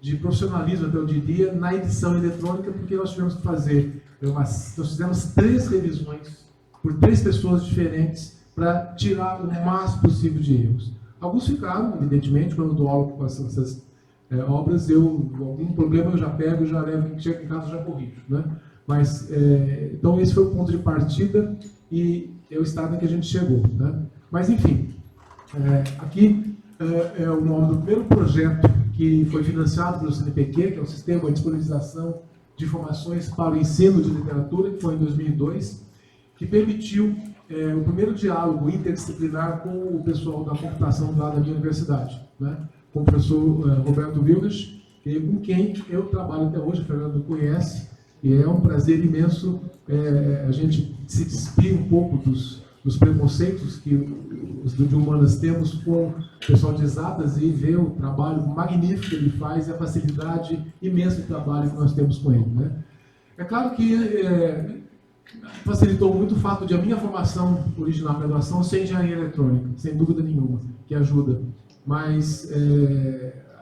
de profissionalismo, até eu diria, na edição eletrônica, porque nós tivemos que fazer, nós fizemos 3 revisões por 3 pessoas diferentes para tirar o máximo possível de erros. Alguns ficaram, evidentemente, quando eu dou aula com essas obras, algum problema eu já pego, já levo, chego em casa já corrijo, né? Mas, então esse foi o ponto de partida e é o estado em que a gente chegou, né? Mas, enfim, aqui é o nome do primeiro projeto que foi financiado pelo CNPq, que é o Sistema de Disponibilização de Informações para o Ensino de Literatura, que foi em 2002, que permitiu o primeiro diálogo interdisciplinar com o pessoal da computação lá da minha universidade, né? Com o professor Roberto Wildes, com quem eu trabalho até hoje, o Fernando conhece, e é um prazer imenso a gente se despir um pouco dos preconceitos que os de humanas temos com o pessoal de exatas e ver o trabalho magnífico que ele faz e a facilidade imensa de trabalho que nós temos com ele, né? É claro que facilitou muito o fato de a minha formação original, a graduação, ser engenharia eletrônica, sem dúvida nenhuma, que ajuda. Mas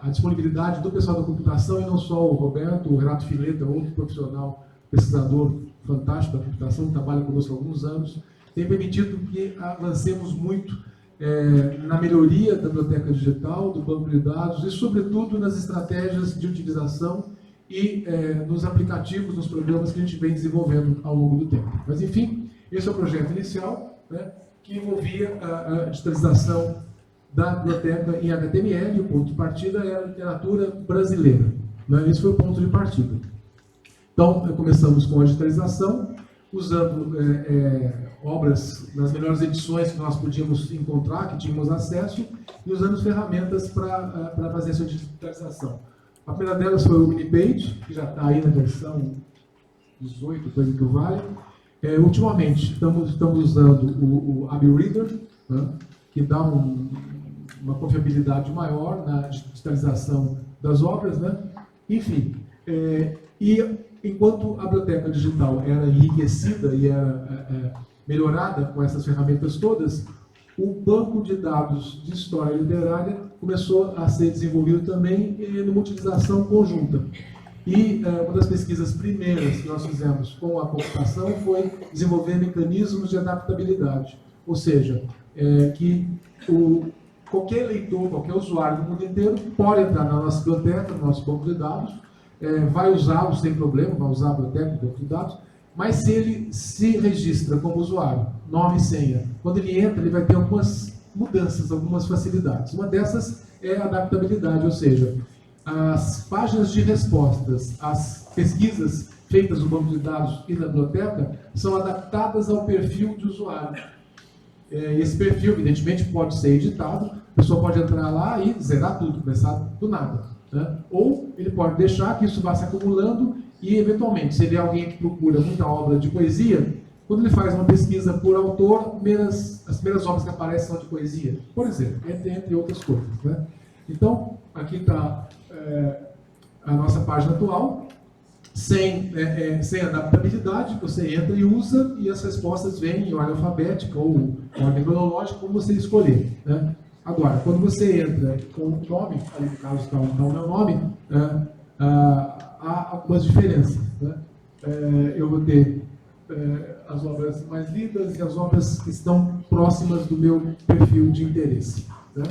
a disponibilidade do pessoal da computação, e não só o Roberto, o Renato Fileta, outro profissional, pesquisador fantástico da computação, que trabalha conosco há alguns anos, tem permitido que avancemos muito na melhoria da biblioteca digital, do banco de dados e, sobretudo, nas estratégias de utilização e nos aplicativos, nos programas que a gente vem desenvolvendo ao longo do tempo. Mas, enfim, esse é o projeto inicial, né, que envolvia a digitalização da biblioteca em HTML. O ponto de partida é a literatura brasileira, né? Esse foi o ponto de partida. Então, começamos com a digitalização, usando obras nas melhores edições que nós podíamos encontrar, que tínhamos acesso, e usando ferramentas para fazer essa digitalização. A primeira delas foi o Minipage, que já está aí na versão 18, coisa que vale. Ultimamente, estamos usando o AbiReader, né, que dá uma confiabilidade maior na digitalização das obras, né? Enfim, e enquanto a biblioteca digital era enriquecida e era melhorada com essas ferramentas todas, o banco de dados de história literária começou a ser desenvolvido também numa utilização conjunta. E uma das pesquisas primeiras que nós fizemos com a computação foi desenvolver mecanismos de adaptabilidade. Ou seja, que qualquer leitor, qualquer usuário do mundo inteiro pode entrar na nossa biblioteca, no nosso banco de dados, vai usá-lo sem problema, vai usar a biblioteca, o banco de dados, mas se ele se registra como usuário, nome e senha, quando ele entra, ele vai ter algumas mudanças, algumas facilidades. Uma dessas é a adaptabilidade, ou seja, as páginas de respostas, as pesquisas feitas no banco de dados e na biblioteca são adaptadas ao perfil de usuário. Esse perfil, evidentemente, pode ser editado, a pessoa pode entrar lá e zerar tudo, começar do nada, né? Ou ele pode deixar que isso vá se acumulando e, eventualmente, se ele é alguém que procura muita obra de poesia, quando ele faz uma pesquisa por autor, as primeiras obras que aparecem são de poesia, por exemplo, entre outras coisas, né? Então, aqui está a nossa página atual, sem adaptabilidade, você entra e usa, e as respostas vêm em ordem alfabética ou em ordem cronológica, como você escolher, né? Agora, quando você entra com o nome, ali no caso está o meu nome, há algumas diferenças, né? Eu vou ter as obras mais lidas e as obras que estão próximas do meu perfil de interesse, né?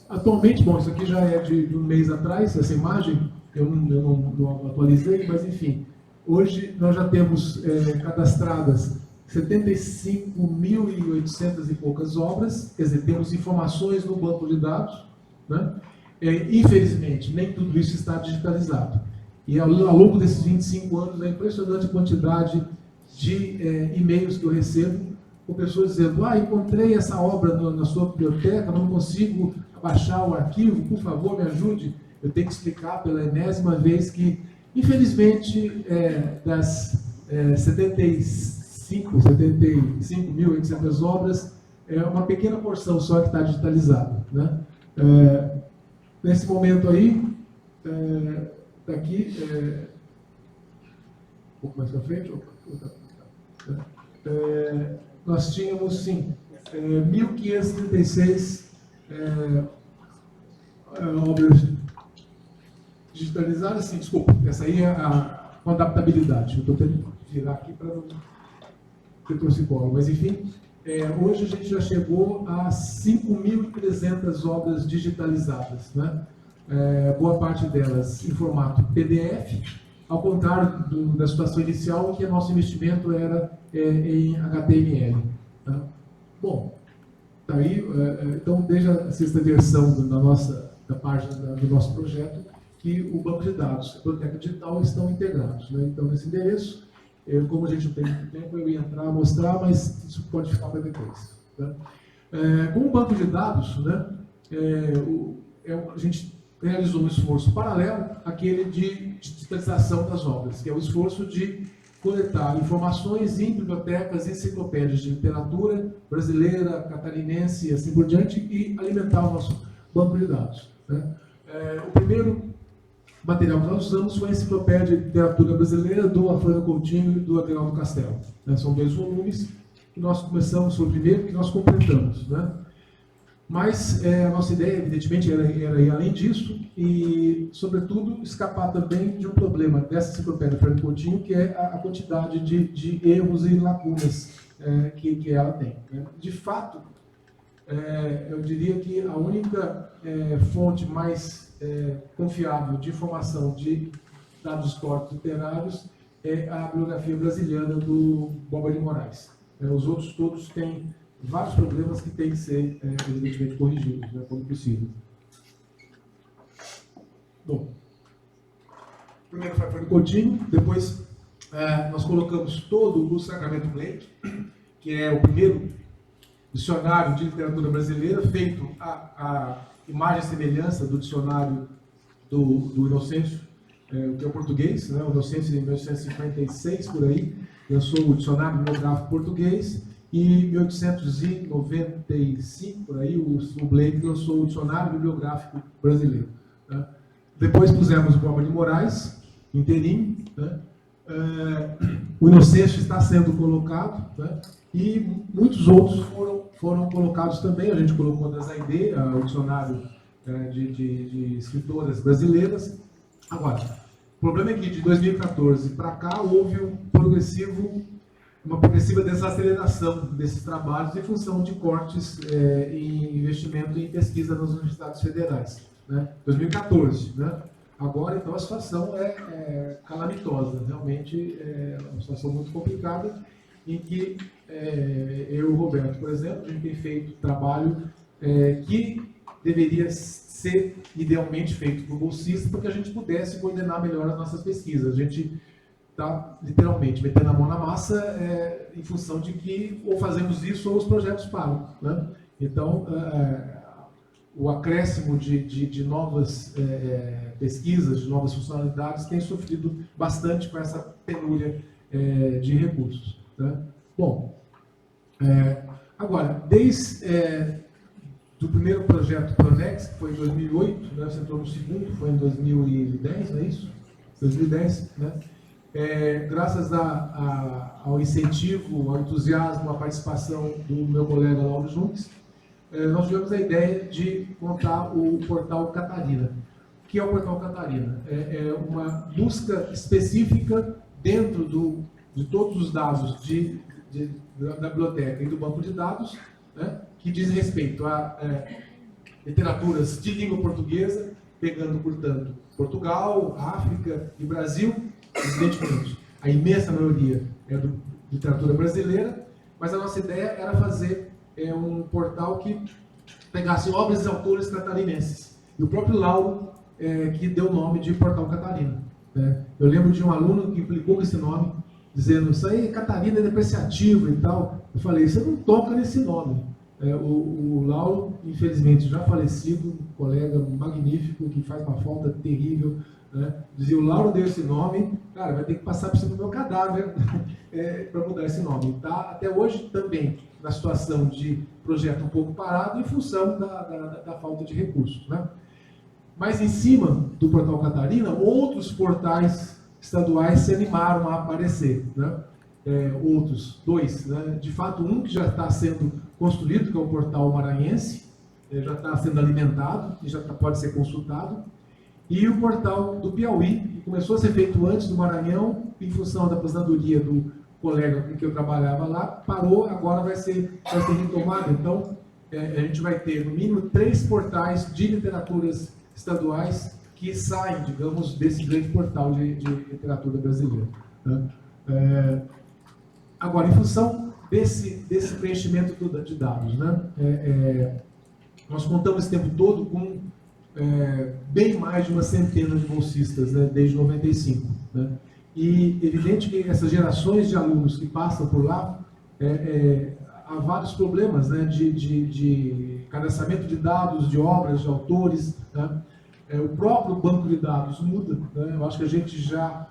Atualmente, bom, isso aqui já é de um mês atrás, essa imagem, eu não atualizei, mas enfim, hoje nós já temos cadastradas 75.800 e poucas obras, quer dizer, temos informações no banco de dados, né? Infelizmente, nem tudo isso está digitalizado. E ao longo desses 25 anos, é impressionante a quantidade de e-mails que eu recebo com pessoas dizendo: encontrei essa obra na sua biblioteca, não consigo baixar o arquivo, por favor, me ajude. Eu tenho que explicar pela enésima vez que, infelizmente, das 75.800 obras, uma pequena porção só que está digitalizada, né? Nesse momento aí, daqui, um pouco mais para frente, nós tínhamos, sim, 1.536 obras digitalizadas. Sim, desculpa, essa aí é com adaptabilidade. Eu estou tentando virar aqui para não ter torcicolo, mas enfim, hoje a gente já chegou a 5.300 obras digitalizadas, né? Boa parte delas em formato PDF, ao contrário da situação inicial, em que o nosso investimento era em HTML. Tá? Bom, tá aí, então, desde a sexta versão da página do nosso projeto, que o banco de dados e a biblioteca digital estão integrados, né? Então, nesse endereço, como a gente não tem muito tempo, eu ia entrar, mostrar, mas isso pode ficar para depois. Tá? Com o banco de dados, né, a gente realizou um esforço paralelo àquele de digitalização das obras, que é o esforço de coletar informações em bibliotecas e enciclopédias de literatura brasileira, catarinense e assim por diante, e alimentar o nosso banco de dados, né? O primeiro material que nós usamos foi a Enciclopédia de Literatura Brasileira do Afrânio Coutinho e do Adenaldo Castelo, né? São 2 volumes que nós começamos, foi o primeiro que nós completamos, né? Mas a nossa ideia, evidentemente, era ir além disso e, sobretudo, escapar também de um problema dessa enciclopédia Afrânio Coutinho, que é a quantidade de erros e lacunas que ela tem, né? De fato, eu diria que a única fonte mais confiável de informação de dados históricos literários é a bibliografia brasiliana do Boba de Moraes. Os outros todos têm vários problemas que têm que ser, evidentemente, corrigidos, né, quando possível. Bom, primeiro foi Afrânio Coutinho, depois nós colocamos todo o Sacramento Blake, que é o primeiro dicionário de literatura brasileira, feito a imagem e semelhança do dicionário do Inocêncio, que é o português, né, o Inocêncio de 1856, por aí. lançou o Dicionário Bibliográfico Português, e em 1895, por aí, o Blake lançou o Dicionário Bibliográfico Brasileiro. Né? Depois pusemos o Palma de Moraes, inteirinho, né? O Inocêncio está sendo colocado, né? E muitos outros foram colocados também. A gente colocou da Zaide, o dicionário de escritoras brasileiras. Agora, o problema é que de 2014 para cá houve uma progressiva desaceleração desses trabalhos em função de cortes em investimento em pesquisa nas universidades federais. Né? 2014, né? Agora, então, a situação é calamitosa, realmente é uma situação muito complicada, em que eu e o Roberto, por exemplo, a gente tem feito trabalho que deveria ser idealmente feito por bolsista para que a gente pudesse coordenar melhor as nossas pesquisas. A gente está, literalmente, metendo a mão na massa em função de que ou fazemos isso ou os projetos param. Né? Então, o acréscimo de novas pesquisas, de novas funcionalidades, tem sofrido bastante com essa penúria de recursos. Né? Bom, agora, desde do primeiro projeto Pronex, que foi em 2008, né, você entrou no segundo, foi em 2010, não é isso? 2010, né? Graças ao incentivo, ao entusiasmo, à participação do meu colega Lauro Junques, nós tivemos a ideia de montar o portal Catarina. O que é o portal Catarina? É uma busca específica dentro de todos os dados da biblioteca e do banco de dados, né, que diz respeito a literaturas de língua portuguesa, pegando, portanto, Portugal, África e Brasil, evidentemente. A imensa maioria é de literatura brasileira, mas a nossa ideia era fazer um portal que pegasse obras de autores catarinenses. E o próprio Lauro que deu o nome de Portal Catarina. Né? Eu lembro de um aluno que implicou com esse nome, dizendo, isso aí, Catarina é depreciativo e tal. Eu falei, você não toca nesse nome. O Lauro, infelizmente, já falecido, um colega magnífico, que faz uma falta terrível, né? Dizia, o Lauro deu esse nome, cara, vai ter que passar por cima do meu cadáver para mudar esse nome. Está até hoje também na situação de projeto um pouco parado em função da falta de recursos. Né? Mas em cima do Portal Catarina, outros portais estaduais se animaram a aparecer. Né? Outros, dois. Né? De fato, um que já está sendo construído, que é o Portal Maranhense, já está sendo alimentado e já pode ser consultado. E o Portal do Piauí, que começou a ser feito antes do Maranhão, em função da aposentadoria do colega com quem eu trabalhava lá, parou, agora vai ser retomado. Então, a gente vai ter, no mínimo, 3 portais de literaturas estaduais que saem, digamos, desse grande portal de literatura brasileira. Né? Agora, em função desse preenchimento de dados, né? Nós contamos esse tempo todo com bem mais de uma centena de bolsistas, né, desde 95. Né? E evidente que essas gerações de alunos que passam por lá, há vários problemas, né, de cadastramento de dados, de obras, de autores. Né? O próprio banco de dados muda. Né? Eu acho que a gente já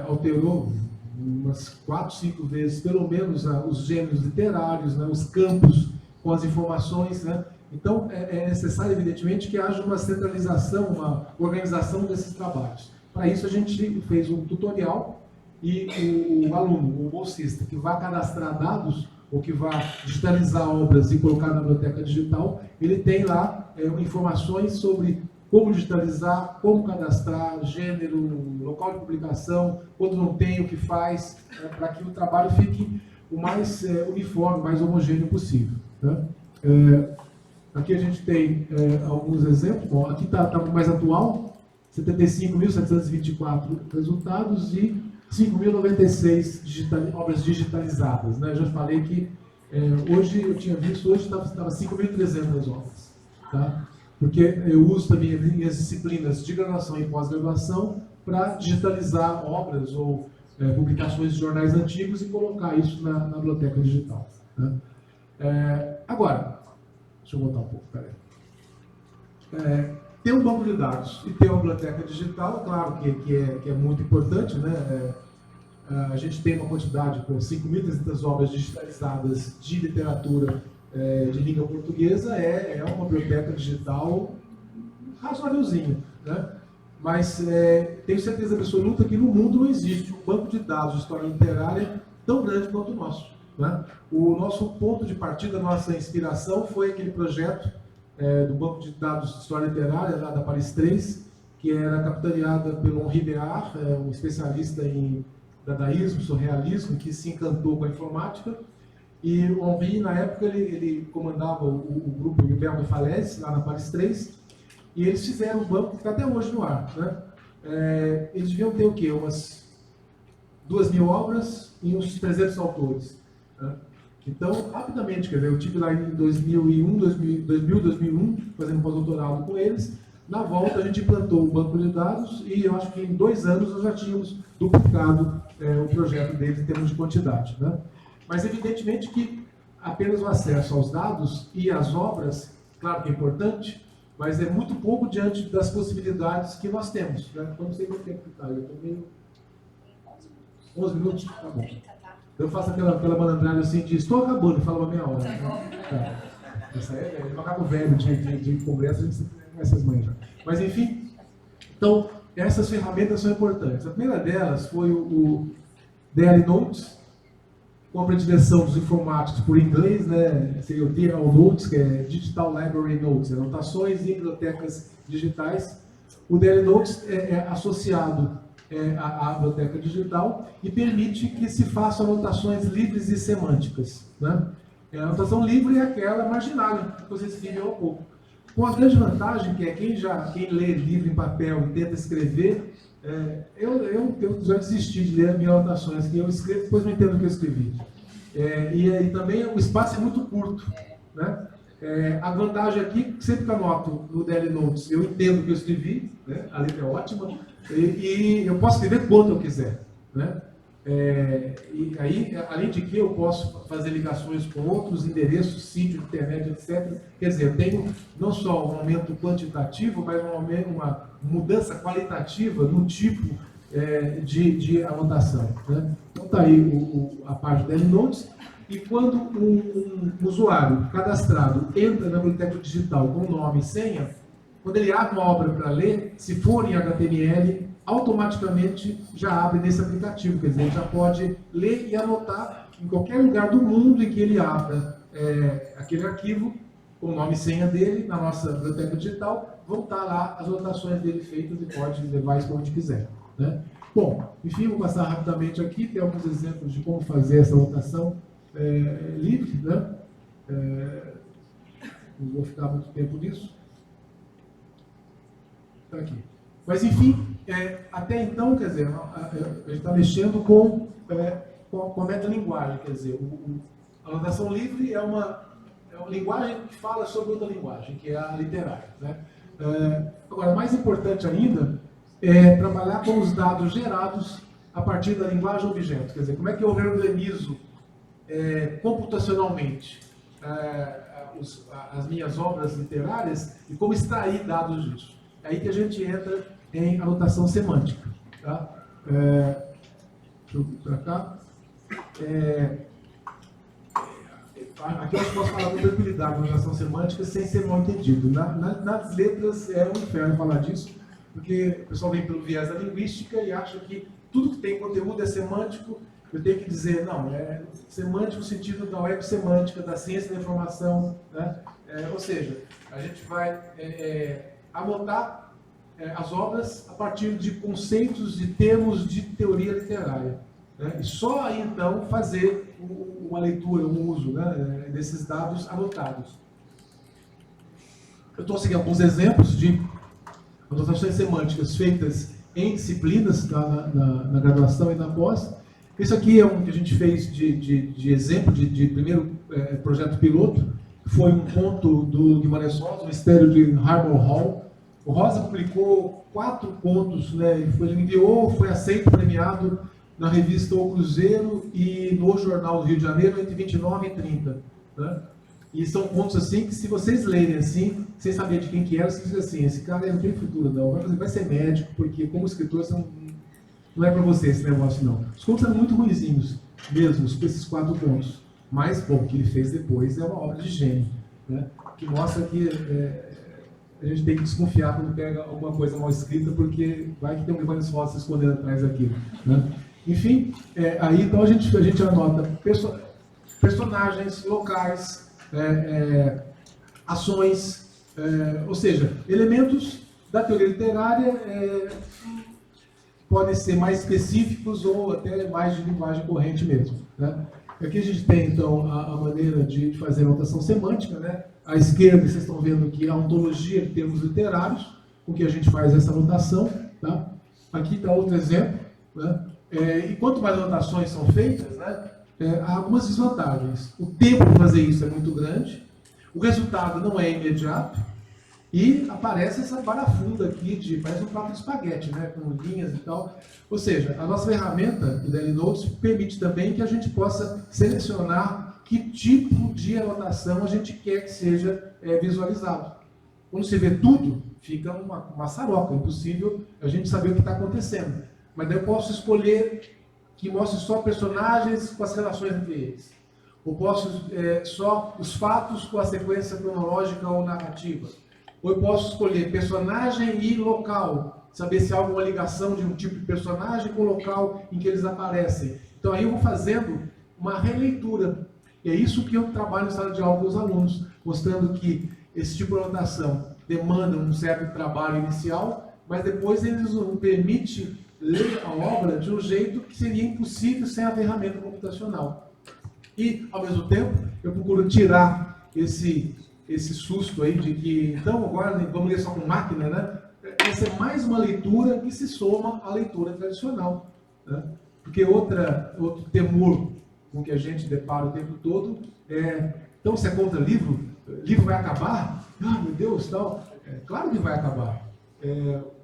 alterou umas 4, 5 vezes, pelo menos, os gêneros literários, né, os campos com as informações. Né? Então, é necessário, evidentemente, que haja uma centralização, uma organização desses trabalhos. Para isso, a gente fez um tutorial e o aluno, o bolsista, que vai cadastrar dados ou que vai digitalizar obras e colocar na biblioteca digital, ele tem lá informações sobre como digitalizar, como cadastrar, gênero, local de publicação, quando não tem, o que faz, para que o trabalho fique o mais uniforme, mais homogêneo possível. Né? Aqui a gente tem alguns exemplos. Bom, aqui está mais atual, 75.724 resultados e 5.096 obras digitalizadas. Né? Eu já falei que hoje eu tinha visto, hoje estava 5.300 obras. Tá? Porque eu uso também minhas disciplinas de graduação e pós-graduação para digitalizar obras ou publicações de jornais antigos e colocar isso na biblioteca digital. Né? Agora, deixa eu voltar um pouco, peraí. Ter um banco de dados e ter uma biblioteca digital, claro que é muito importante, né? A gente tem uma quantidade com 5.300 obras digitalizadas de literatura de língua portuguesa, é uma biblioteca digital razoávelzinha, né? Mas tenho certeza absoluta que no mundo não existe um banco de dados de história literária tão grande quanto o nosso, né? O nosso ponto de partida, a nossa inspiração foi aquele projeto do banco de dados de história literária lá da Paris 3, que era capitaneada pelo Henri Béard, um especialista em dadaísmo, surrealismo, que se encantou com a informática. E o Henri, na época, ele comandava o grupo Gilbert de Falaise, lá na Paris 3, e eles fizeram um banco que está até hoje no ar, né? Eles deviam ter o quê? Umas 2.000 obras e uns 300 autores, né? Então, rapidamente, quer dizer, eu estive lá em 2001, fazendo pós-doutorado com eles. Na volta, a gente implantou o banco de dados e eu acho que em 2 anos nós já tínhamos duplicado o projeto deles em termos de quantidade, né? Mas, evidentemente, que apenas o acesso aos dados e às obras, claro que é importante, mas é muito pouco diante das possibilidades que nós temos, né? Eu não sei quanto tempo que está, eu estou meio... 11 minutos? Tá bom. Eu faço aquela malandragem assim de estou acabando, fala uma meia hora. Tá. Isso aí é macaco velho de congresso, a gente sempre tem essas manhas já. Mas enfim, então essas ferramentas são importantes. A primeira delas foi o DL Notes, com a predileção dos informáticos por inglês, né? Seria o DL Notes, que é Digital Library Notes, anotações em bibliotecas digitais. O DL Notes é associado à biblioteca digital e permite que se façam anotações livres e semânticas, né? A anotação livre é aquela marginal que vocês viram há pouco. Com a grande vantagem que é quem lê livro em papel e tenta escrever, eu já desisti de ler as minhas anotações, que eu escrevo, depois não entendo o que eu escrevi. E também o espaço é muito curto, né? A vantagem aqui, sempre que eu anoto no DL Notes, eu entendo o que eu escrevi, né? A letra é ótima, e eu posso escrever quanto eu quiser, né? E aí, além de que eu posso fazer ligações com outros endereços, sítio, internet, etc. Quer dizer, eu tenho não só um aumento quantitativo, mas uma mudança qualitativa no tipo de anotação, né? Então está aí a página DL Notes. E quando um usuário cadastrado entra na biblioteca digital com nome e senha, quando ele abre uma obra para ler, se for em HTML, automaticamente já abre nesse aplicativo, quer dizer, ele já pode ler e anotar em qualquer lugar do mundo em que ele abra aquele arquivo, com o nome e senha dele, na nossa biblioteca digital, vão estar lá as anotações dele feitas e pode levar isso para onde quiser, né? Bom, enfim, vou passar rapidamente aqui, tem alguns exemplos de como fazer essa anotação livre, né? Não vou ficar muito tempo nisso. Está aqui. Mas, enfim, até então, quer dizer, a gente está mexendo com a metalinguagem, quer dizer, a anotação livre é uma linguagem que fala sobre outra linguagem, que é a literária, né? Agora, mais importante ainda é trabalhar com os dados gerados a partir da linguagem objeto, quer dizer, como é que eu reorganizo computacionalmente as minhas obras literárias e como extrair dados disso. É aí que a gente entra em anotação semântica, tá? Deixa eu vir para cá. Aqui eu posso falar com tranquilidade de anotação semântica sem ser mal entendido. Nas letras é um inferno falar disso, porque o pessoal vem pelo viés da linguística e acha que tudo que tem conteúdo é semântico. Eu tenho que dizer, não, é semântico no sentido da web semântica, da ciência da informação, né? Ou seja, a gente vai anotar as obras a partir de conceitos e termos de teoria literária, né? E só aí, então, fazer uma leitura, um uso, né, desses dados anotados. Eu trouxe aqui alguns exemplos de anotações semânticas feitas em disciplinas na graduação e na pós. Isso aqui é um que a gente fez de exemplo, de primeiro projeto piloto, que foi um conto do Guimarães Rosa, o Mistério de Harmon Hall. O Rosa publicou 4 contos, né? Ele enviou, foi aceito, premiado na revista O Cruzeiro e no Jornal do Rio de Janeiro entre 29 e 30. Né? E são contos assim que, se vocês lerem assim, sem saber de quem que era, vocês dizem assim, esse cara não tem futuro não, vai ser médico, porque como escritor você não é para você esse negócio, não. Os contos eram muito ruinzinhos, mesmo, com esses 4 pontos. Mas, bom, o que ele fez depois é uma obra de gênio, né? Que mostra que a gente tem que desconfiar quando pega alguma coisa mal escrita, porque vai que tem um Giovanni Sforza se escondendo atrás daquilo, né? Enfim, aí então a gente anota personagens, locais, ações, ou seja, elementos da teoria literária podem ser mais específicos ou até mais de linguagem corrente mesmo, né? Aqui a gente tem, então, a maneira de fazer a notação semântica, né? À esquerda, vocês estão vendo aqui a ontologia de termos literários, com que a gente faz essa anotação, tá? Aqui está outro exemplo, né? E quanto mais anotações são feitas, né, há algumas desvantagens. O tempo para fazer isso é muito grande, o resultado não é imediato, e aparece essa barafunda aqui, parece um prato de espaguete, né, com linhas e tal. Ou seja, a nossa ferramenta, o Daily Notes, permite também que a gente possa selecionar que tipo de anotação a gente quer que seja visualizado. Quando você vê tudo, fica uma saroca, é impossível a gente saber o que está acontecendo. Mas daí eu posso escolher que mostre só personagens com as relações entre eles. Ou posso só os fatos com a sequência cronológica ou narrativa. Ou eu posso escolher personagem e local, saber se há alguma ligação de um tipo de personagem com o local em que eles aparecem. Então aí eu vou fazendo uma releitura. E é isso que eu trabalho em sala de aula com os alunos, mostrando que esse tipo de anotação demanda um certo trabalho inicial, mas depois eles nos permite ler a obra de um jeito que seria impossível sem a ferramenta computacional. E, ao mesmo tempo, eu procuro tirar esse susto aí de que, então, agora vamos ler só com máquina, né? Essa é mais uma leitura que se soma à leitura tradicional, né? Porque outro temor com que a gente depara o tempo todo então, você é contra livro? Livro vai acabar? Ah, meu Deus, tal. Claro que vai acabar.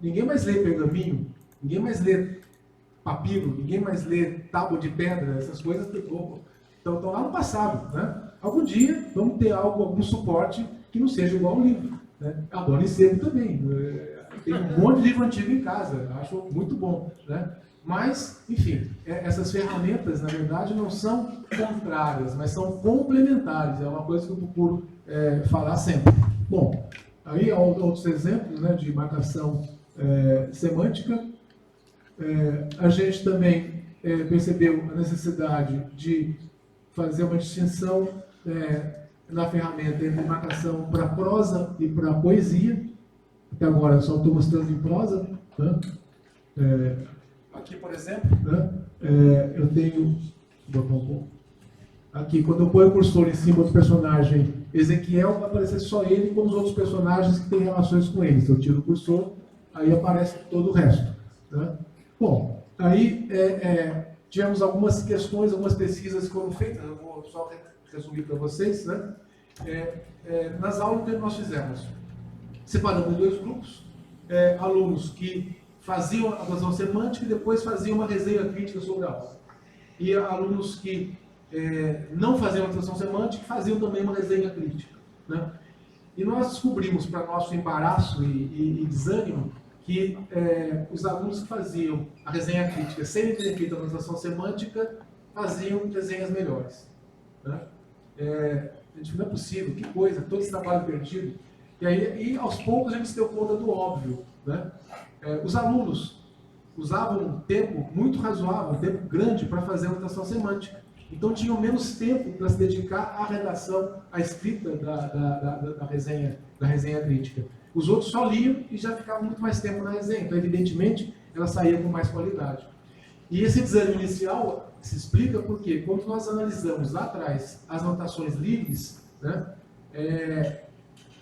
Ninguém mais lê pergaminho, ninguém mais lê papiro, ninguém mais lê tábua de pedra, essas coisas estão lá no passado, né? Algum dia vamos ter algum suporte que não seja igual ao livro, né? Adoro em sebo também. Tem um monte de livro antigo em casa, acho muito bom, né? Mas, enfim, essas ferramentas, na verdade, não são contrárias, mas são complementares. É uma coisa que eu procuro falar sempre. Bom, aí há outros exemplos, né, de marcação semântica. A gente também percebeu a necessidade de fazer uma distinção na ferramenta entre marcação para prosa e para poesia. Até agora eu só estou mostrando em prosa, né? Aqui, por exemplo, né, eu tenho... Vou botar um pouco. Aqui, quando eu ponho o cursor em cima do personagem Ezequiel, vai aparecer só ele com os outros personagens que têm relações com ele. Se eu tiro o cursor, aí aparece todo o resto, né? Bom, aí tivemos algumas questões, algumas pesquisas que foram feitas, eu vou só resumir para vocês, né? Nas aulas, o que nós fizemos? Separamos em 2 grupos, alunos que faziam a avaliação semântica e depois faziam uma resenha crítica sobre a obra. E alunos que não faziam a avaliação semântica faziam também uma resenha crítica, né? E nós descobrimos, para nosso embaraço e desânimo, que os alunos que faziam a resenha crítica sem ter feito a avaliação semântica faziam resenhas melhores, né? A gente não é possível, que coisa, todo esse trabalho perdido. E aos poucos a gente se deu conta do óbvio, né? Os alunos usavam um tempo muito razoável, um tempo grande para fazer a anotação semântica. Então tinham menos tempo para se dedicar à redação, à escrita da resenha crítica. Os outros só liam e já ficavam muito mais tempo na resenha. Então, evidentemente, ela saía com mais qualidade. E esse desânimo inicial se explica porque, quando nós analisamos lá atrás as anotações livres, né,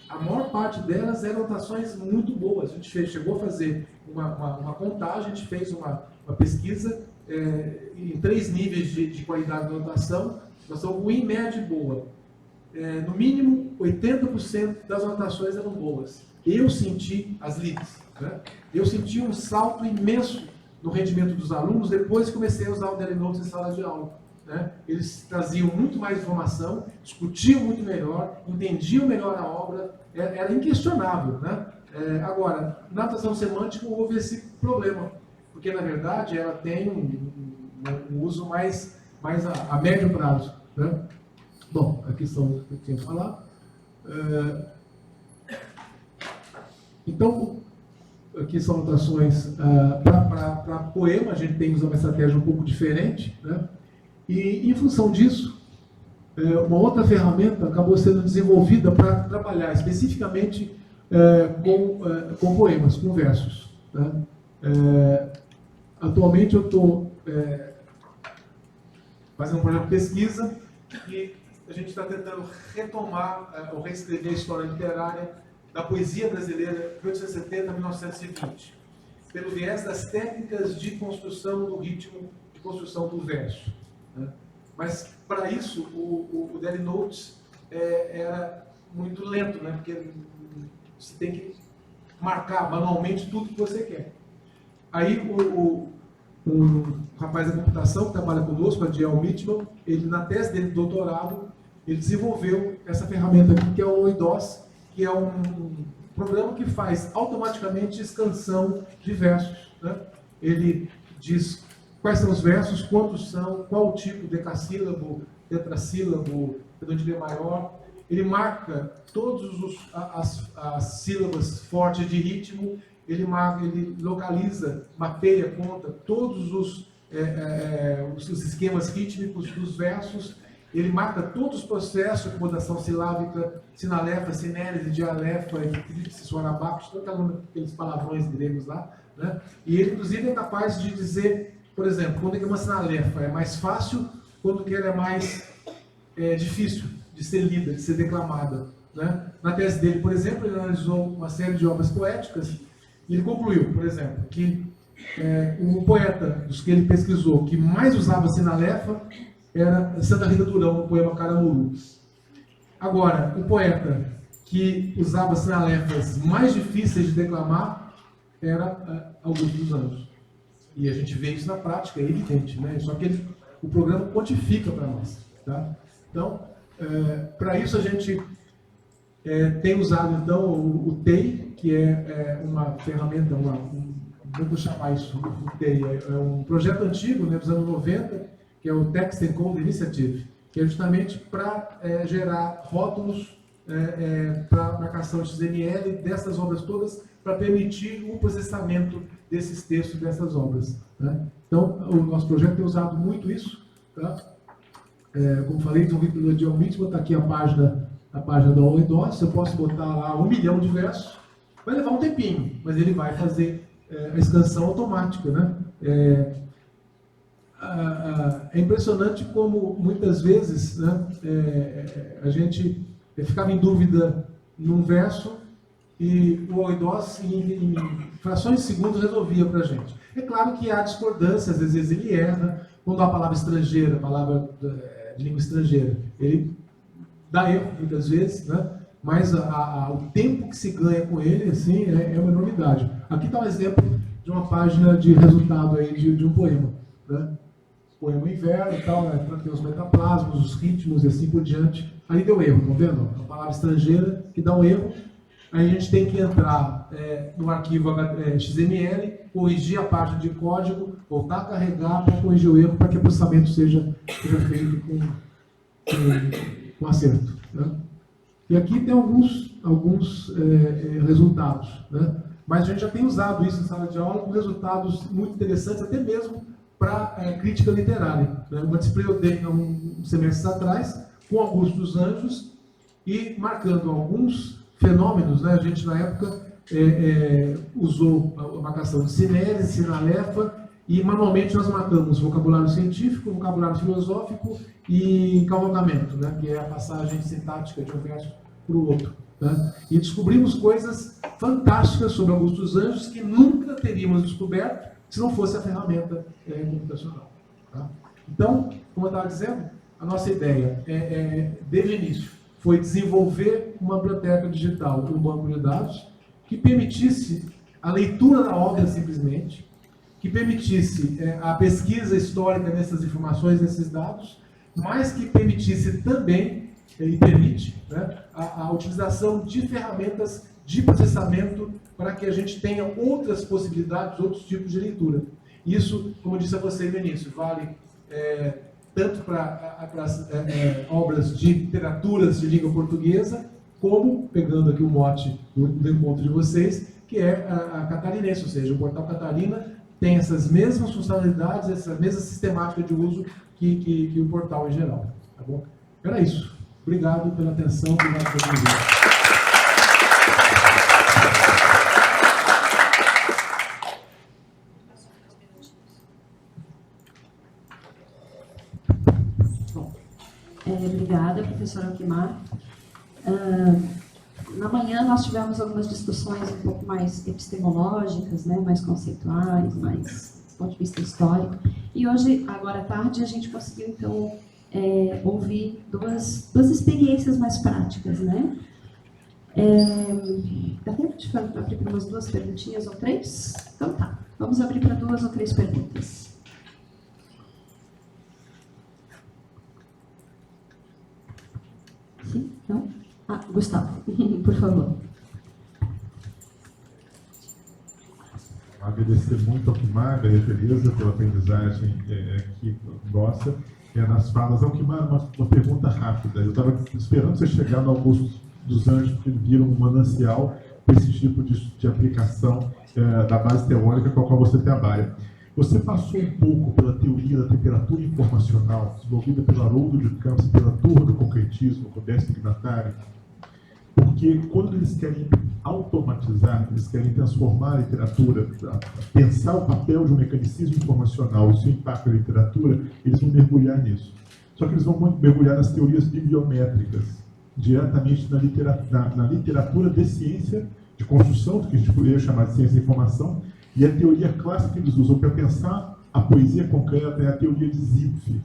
a maior parte delas eram anotações muito boas. A gente chegou a fazer uma contagem, a gente fez uma pesquisa em 3 níveis de qualidade de anotação. Nós somos ruim, média e boa. No mínimo, 80% das anotações eram boas. Eu senti as lides, né? Eu senti um salto imenso no rendimento dos alunos depois que comecei a usar o Daily Notes em sala de aula, né? Eles traziam muito mais informação, discutiam muito melhor, entendiam melhor a obra, era inquestionável, né? Agora, na anotação semântica houve esse problema, porque na verdade ela tem um uso mais a médio prazo, né? Bom, aqui são o que eu tinha que falar. Então, aqui são anotações para poema. A gente tem usado uma estratégia um pouco diferente, né? E em função disso, uma outra ferramenta acabou sendo desenvolvida para trabalhar especificamente com poemas, com versos, né? Atualmente eu estou fazendo um projeto de pesquisa e a gente está tentando retomar ou reescrever a história literária da poesia brasileira de 1870 a 1920, pelo viés das técnicas de construção do ritmo, de construção do verso, né? Mas, para isso, o Daily Notes era muito lento, né? Porque você tem que marcar manualmente tudo que você quer. Aí, um rapaz da computação que trabalha conosco, Adiel Mitchell, ele, na tese dele de doutorado, ele desenvolveu essa ferramenta aqui, que é o OIDOS, que é um programa que faz automaticamente scansão de versos, né? Ele diz quais são os versos, quantos são, qual o tipo, decassílabo, tetrassílabo, redondilha maior. Ele marca todas as sílabas fortes de ritmo, ele localiza, mapeia, conta todos os esquemas rítmicos dos versos. Ele marca todos os processos de acomodação silábica, sinalefa, sinérese, dialefa, eclipse, suarabacos, todos aqueles palavrões gregos lá, né? E ele, inclusive, é capaz de dizer, por exemplo, quando é que uma sinalefa é mais fácil, quando que ela é mais difícil de ser lida, de ser declamada, né? Na tese dele, por exemplo, ele analisou uma série de obras poéticas e ele concluiu, por exemplo, que um poeta dos que ele pesquisou que mais usava sinalefa era Santa Rita Durão, no poema Caramuru. Agora, o poeta que usava sinalefas mais difíceis de declamar era Augusto dos Anjos. E a gente vê isso na prática, é evidente, né? Só que o programa quantifica para nós, tá? Então, para isso a gente tem usado, então, o TEI, que é uma ferramenta, vamos chamar isso, o TEI, é um projeto antigo, né, dos anos 90, que é o Text Encode Initiative, que é justamente para gerar rótulos para marcação XML dessas obras todas, para permitir o processamento desses textos dessas obras, né? Então, o nosso projeto tem usado muito isso, tá? Como falei, desenvolvido pelo Adiel Mitchell, está aqui a página da OIDOS. Eu posso botar lá 1 milhão de versos, vai levar um tempinho, mas ele vai fazer a scansão automática, né? É impressionante como muitas vezes, né, a gente ficava em dúvida num verso e o OIDOS em frações de segundos resolvia para a gente. É claro que há discordâncias, às vezes ele erra, quando há palavra estrangeira, palavra de língua estrangeira, ele dá erro muitas vezes, né? Mas o tempo que se ganha com ele, assim, é uma enormidade. Aqui está um exemplo de uma página de resultado aí de um poema, né? Poema inverno e tal, né? Para ter os metaplasmos, os ritmos e assim por diante. Aí deu erro, estão vendo? Uma palavra estrangeira que dá um erro. Aí a gente tem que entrar no arquivo XML, corrigir a página de código, voltar a carregar para corrigir o erro, para que o processamento seja feito com acerto, né? E aqui tem alguns resultados, né? Mas a gente já tem usado isso em sala de aula com resultados muito interessantes, até mesmo para crítica literária, né? Uma disciplina eu dei um semestre atrás, com Augusto dos Anjos, e marcando alguns fenômenos, né? A gente, na época, usou a marcação de sinérese, sinalefa, e manualmente nós marcamos vocabulário científico, vocabulário filosófico e encavalcamento, né? Que é a passagem sintática de um verso para o outro, né? E descobrimos coisas fantásticas sobre Augusto dos Anjos que nunca teríamos descoberto se não fosse a ferramenta computacional, tá? Então, como eu estava dizendo, a nossa ideia, desde o início, foi desenvolver uma biblioteca digital, um banco de dados, que permitisse a leitura da obra simplesmente, que permitisse a pesquisa histórica dessas informações, desses dados, mas que permitisse também, e permite, né, a utilização de ferramentas de processamento para que a gente tenha outras possibilidades, outros tipos de leitura. Isso, como eu disse a você no início, vale tanto para as obras de literaturas de língua portuguesa, como, pegando aqui o mote do encontro de vocês, que é a catarinense, ou seja, o Portal Catarina tem essas mesmas funcionalidades, essa mesma sistemática de uso que o portal em geral. Tá bom? Era isso. Obrigado pela atenção, obrigado pela presença. Obrigada, professora Alquimar. Na manhã nós tivemos algumas discussões um pouco mais epistemológicas, né, mais conceituais, mais do ponto de vista histórico. E hoje, agora à tarde, a gente conseguiu, então, ouvir duas experiências mais práticas, né? Dá tempo de abrir para umas 2 perguntinhas ou 3? Então tá, vamos abrir para 2 ou 3 perguntas. Sim? Não? Gustavo, por favor. Agradecer muito ao Alquimar e a Tereza pela aprendizagem aqui nossa nas falas. Alquimar, uma pergunta rápida. Eu estava esperando você chegar no Augusto dos Anjos, porque viram um manancial para esse tipo de aplicação da base teórica com a qual você trabalha. Você passou um pouco pela teoria da temperatura informacional, desenvolvida pelo Haroldo de Campos e pela turma do concretismo, Roberto Ignatari, porque quando eles querem automatizar, eles querem transformar a literatura, pensar o papel de um mecanicismo informacional e seu impacto na literatura, eles vão mergulhar nisso. Só que eles vão mergulhar nas teorias bibliométricas, diretamente na literatura de ciência, de construção, do que a gente poderia chamar de ciência da informação, e a teoria clássica que eles usam para pensar a poesia concreta é a teoria de Zipf,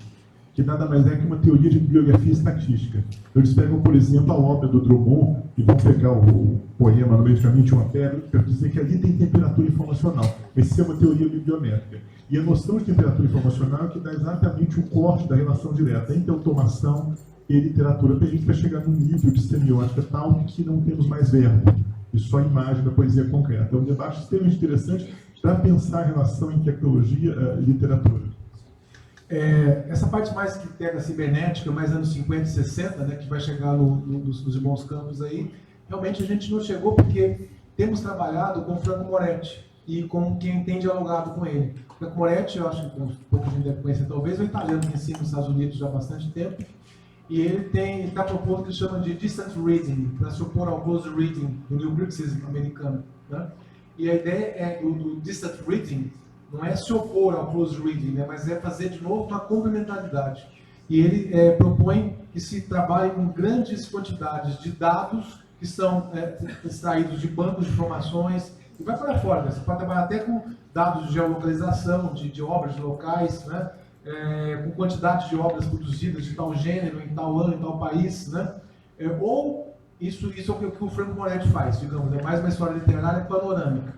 que nada mais é que uma teoria de bibliografia estatística. Então, eles pegam, por exemplo, a obra do Drummond e vão pegar o poema No Meio do Caminho tinha uma pedra, para dizer que ali tem temperatura informacional. Essa é uma teoria bibliométrica. E a noção de temperatura informacional é que dá exatamente o corte da relação direta entre automação e literatura, para a gente chegar num nível de semiótica tal que não temos mais verbo, e só imagem da poesia concreta. É um debate extremamente interessante para pensar a relação entre tecnologia e literatura. Essa parte mais que pega a cibernética, mais anos 50 e 60, né, que vai chegar nos bons campos aí, realmente a gente não chegou porque temos trabalhado com Franco Moretti e com quem tem dialogado com ele. Franco Moretti, eu acho que pouca gente deve conhecer, talvez, é um italiano que ensina nos Estados Unidos já há bastante tempo, e ele está propondo o que ele chama de distant reading, para se opor ao close reading, do New Marxismo americano. Né? E a ideia do distant reading não é se opor ao close reading, né, mas é fazer de novo uma complementaridade. E ele propõe que se trabalhe com grandes quantidades de dados que são extraídos de bancos de informações, e vai para fora. Né? Você pode trabalhar até com dados de geolocalização, de obras locais, né? Com quantidade de obras produzidas de tal gênero, em tal ano, em tal país. Né? Ou isso é o que o Franco Moretti faz, digamos, é mais uma história literária panorâmica.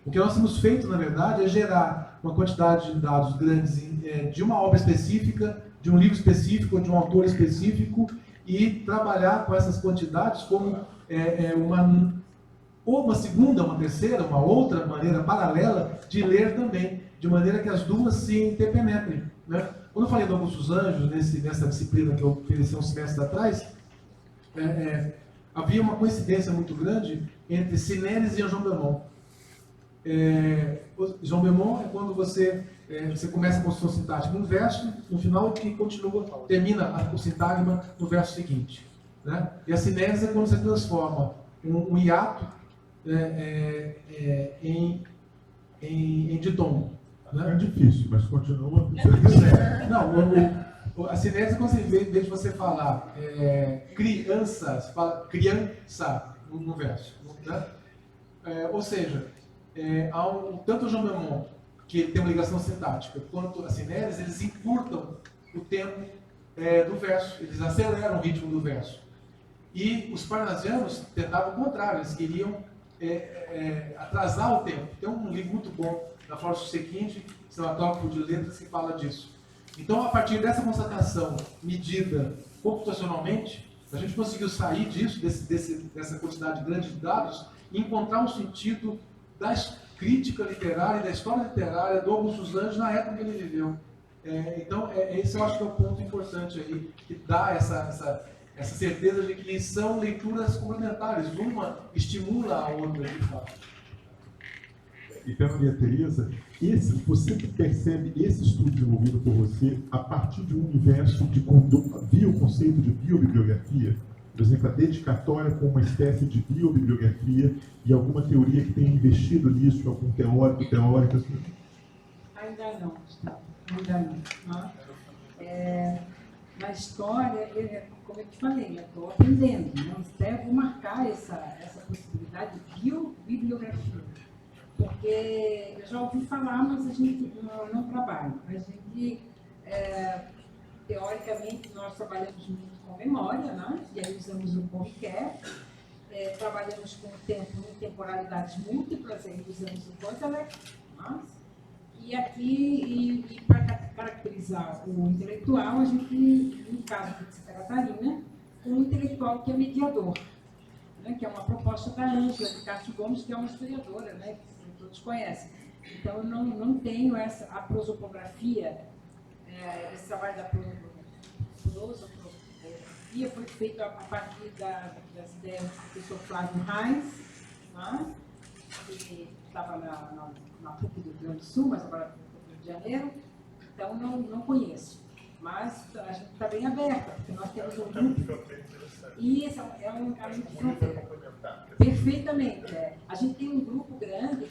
O que nós temos feito, na verdade, é gerar uma quantidade de dados grandes de uma obra específica, de um livro específico, de um autor específico, e trabalhar com essas quantidades como uma segunda, uma terceira, uma outra maneira paralela de ler também, de maneira que as duas se interpenetrem. Né? Quando eu falei do Augusto dos Anjos, nessa disciplina que eu ofereci um semestre atrás, havia uma coincidência muito grande entre Cineres e Jean Beaumont. Jean Beaumont é quando você começa a construção sintática no verso, no final que termina o sintagma no verso seguinte. Né? E a cinese é quando você transforma um hiato em ditongo. Né? É difícil, mas continua. Não, a cinese é quando você, em vez de você falar criança, você fala criança no verso. Né? Ou seja, tanto o Jean Beaumont, que tem uma ligação sintática, quanto a cinese, eles encurtam o tempo do verso, eles aceleram o ritmo do verso. E os parnasianos tentavam o contrário, eles queriam atrasar o tempo. Tem um livro muito bom da Flávio Sequinte, Cinematográfico de Letras, que fala disso. Então, a partir dessa constatação medida computacionalmente, a gente conseguiu sair disso, dessa quantidade grande de dados, e encontrar um sentido crítica literária, da história literária do Augusto dos Anjos na época que ele viveu. Então, esse eu acho que é o ponto importante aí, que dá essa certeza de que são leituras complementares, uma estimula a outra de fato. Então, Maria Tereza, você percebe esse estudo desenvolvido por você a partir de um universo via o conceito de biobibliografia? Por exemplo, a dedicatória como uma espécie de biobibliografia e alguma teoria que tenha investido nisso, algum teórico, teórica? Ainda não, Gustavo. Ainda não. Tá? Na história, como eu te falei, eu estou aprendendo. Né? Até vou marcar essa possibilidade de biobibliografia. Porque eu já ouvi falar, mas a gente não trabalha. A gente, teoricamente, nós trabalhamos muito com memória, né? E aí usamos o Corriquer. Trabalhamos com tempo em temporalidades múltiplas, aí usamos o Kotelek. E aqui, para caracterizar o intelectual, a gente, no caso de Santa Catarina, um intelectual que é mediador, né? Que é uma proposta da Ângela de Castro Gomes, que é uma historiadora, né? Que todos conhecem. Então, eu não tenho a prosopografia, esse trabalho da prosopografia foi feito a partir das ideias do professor Flávio Reis, né? Que estava na PUC do Rio Grande do Sul, mas agora no Rio de Janeiro, então não conheço. Mas a gente está bem aberta, porque nós temos um grupo. E isso é um caminho de fronteira. Perfeitamente. A gente tem um grupo grande,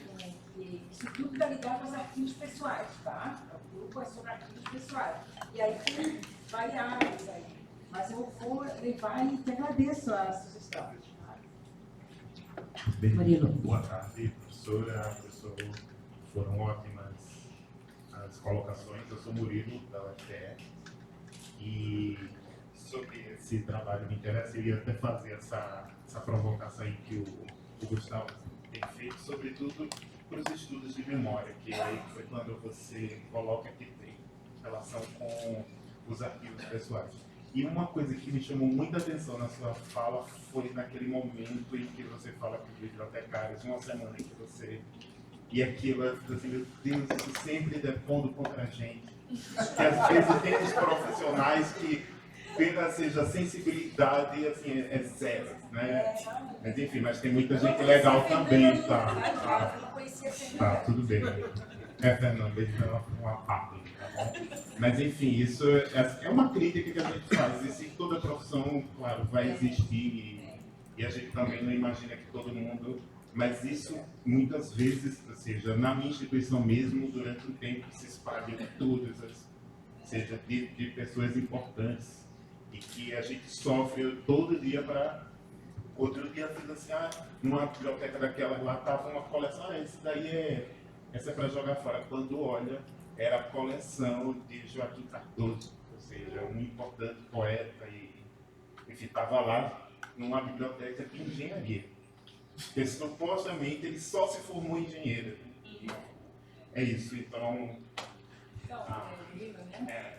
que isso tudo está ligado aos arquivos pessoais, tá? O grupo é sobre arquivos pessoais. E aí tem variáveis aí. Mas eu vou levar e te agradeço a sugestão. Murilo. Boa tarde, professora. Professor, foram ótimas as colocações. Eu sou Murilo, da UFPE, e sobre esse trabalho me interessa, eu ia até fazer essa provocação aí que o Gustavo tem feito, sobretudo para os estudos de memória, que aí foi quando você coloca que tem relação com os arquivos pessoais. E uma coisa que me chamou muita atenção na sua fala foi naquele momento em que você fala com os bibliotecários, uma semana em que você... E aquilo, eu fico assim, meu Deus, isso sempre depondo contra a gente. Que às vezes tem uns profissionais que, pela seja sensibilidade, assim, é zero, né? Mas enfim, mas tem muita gente legal também, tá? Tá, tudo bem. Fernando, ele foi uma parte, tá bom? Mas enfim, isso é uma crítica que a gente faz. E se toda profissão, claro, vai existir, e a gente também não imagina que todo mundo... Mas isso, muitas vezes, ou seja, na minha instituição mesmo, durante um tempo, se espalha de todas as... seja, de pessoas importantes, e que a gente sofre todo dia para... Outro dia, fiz assim, numa biblioteca daquela lá, estava uma coleção, essa é para jogar fora. Quando olha, era a coleção de Joaquim Cardoso, ou seja, um importante poeta, e enfim, estava lá numa biblioteca de engenharia. Porque supostamente ele só se formou engenheiro. É isso, então... Murilo, né?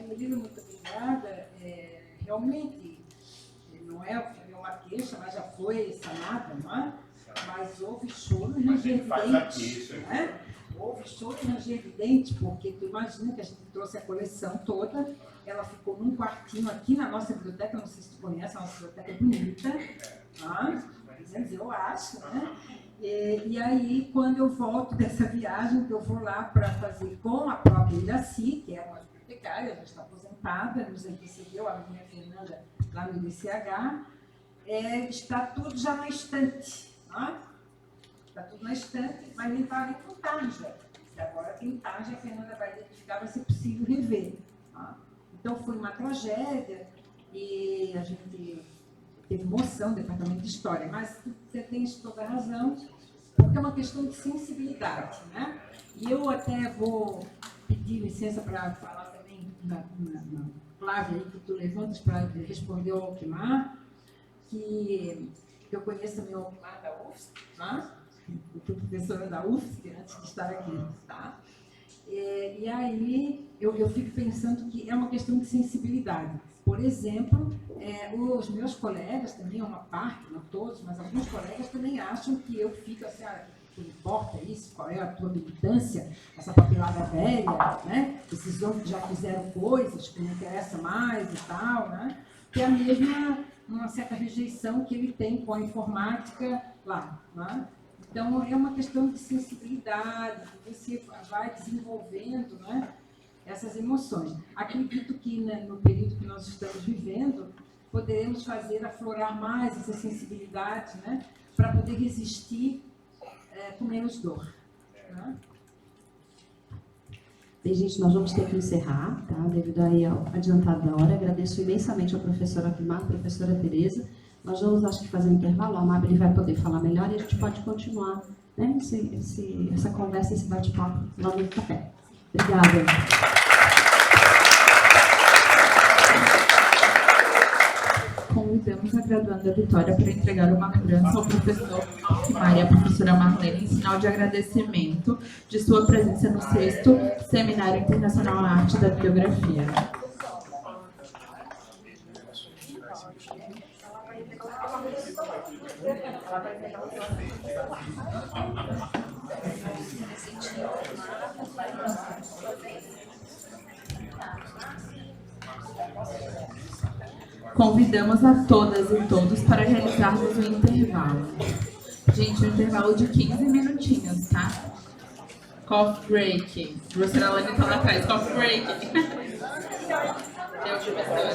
Murilo, muito obrigada. Realmente, não é uma queixa, mas já foi sanada, não é? Mas houve choro ranger dente, né? Houve choro ranger dente, porque tu imagina que a gente trouxe a coleção toda, ela ficou num quartinho aqui na nossa biblioteca, não sei se tu conhece, a nossa biblioteca é bonita, eu acho, né? E aí, quando eu volto dessa viagem, que eu vou lá para fazer com a própria Iraci, que é uma bibliotecária, já está aposentada, nos antecedeu, a minha Fernanda, lá no ICH, está tudo já na estante. Está tudo na estante, mas ele está ali com tarja. E agora tem tarja, a Fernanda vai identificar, vai ser possível rever. Então foi uma tragédia e a gente teve moção no departamento de história, mas você tem toda a razão, porque é uma questão de sensibilidade, né? E eu até vou pedir licença para falar também na Flávia aí que tu levantas para responder ao Alquimar, que eu conheço também o Alquimar da UFSC, né? Eu fui professora da UFSC antes de estar aqui, tá? E aí eu fico pensando que é uma questão de sensibilidade. Por exemplo, os meus colegas também, uma parte, não todos, mas alguns colegas também acham que eu fico assim, que importa isso, qual é a tua militância, essa papelada velha, né? Esses homens que já fizeram coisas que não interessa mais e tal, né? Que é a mesma, uma certa rejeição que ele tem com a informática lá, né? Então, é uma questão de sensibilidade, que você vai desenvolvendo, né, essas emoções. Acredito que, né, no período que nós estamos vivendo, poderemos fazer aflorar mais essa sensibilidade, né, para poder resistir com menos dor. Né? Bem, gente, nós vamos ter que encerrar, tá? Devido aí ao adiantado da hora. Agradeço imensamente ao professor Akimar, à professora Tereza. Nós vamos, acho que, fazer um intervalo. A Amabile vai poder falar melhor e a gente pode continuar, né, essa conversa, esse bate-papo lá no café. Obrigada. Convidamos a graduanda Vitória para entregar uma lembrança ao professor Akimar e à professora Marlene em sinal de agradecimento de sua presença no 6º Seminário Internacional na Arte da Bibliografia. Convidamos a todas e todos para realizarmos o intervalo. Gente, um intervalo de 15 minutinhos, tá? Coffee break. A professora Alane está lá atrás. Coffee break. Deu, professora.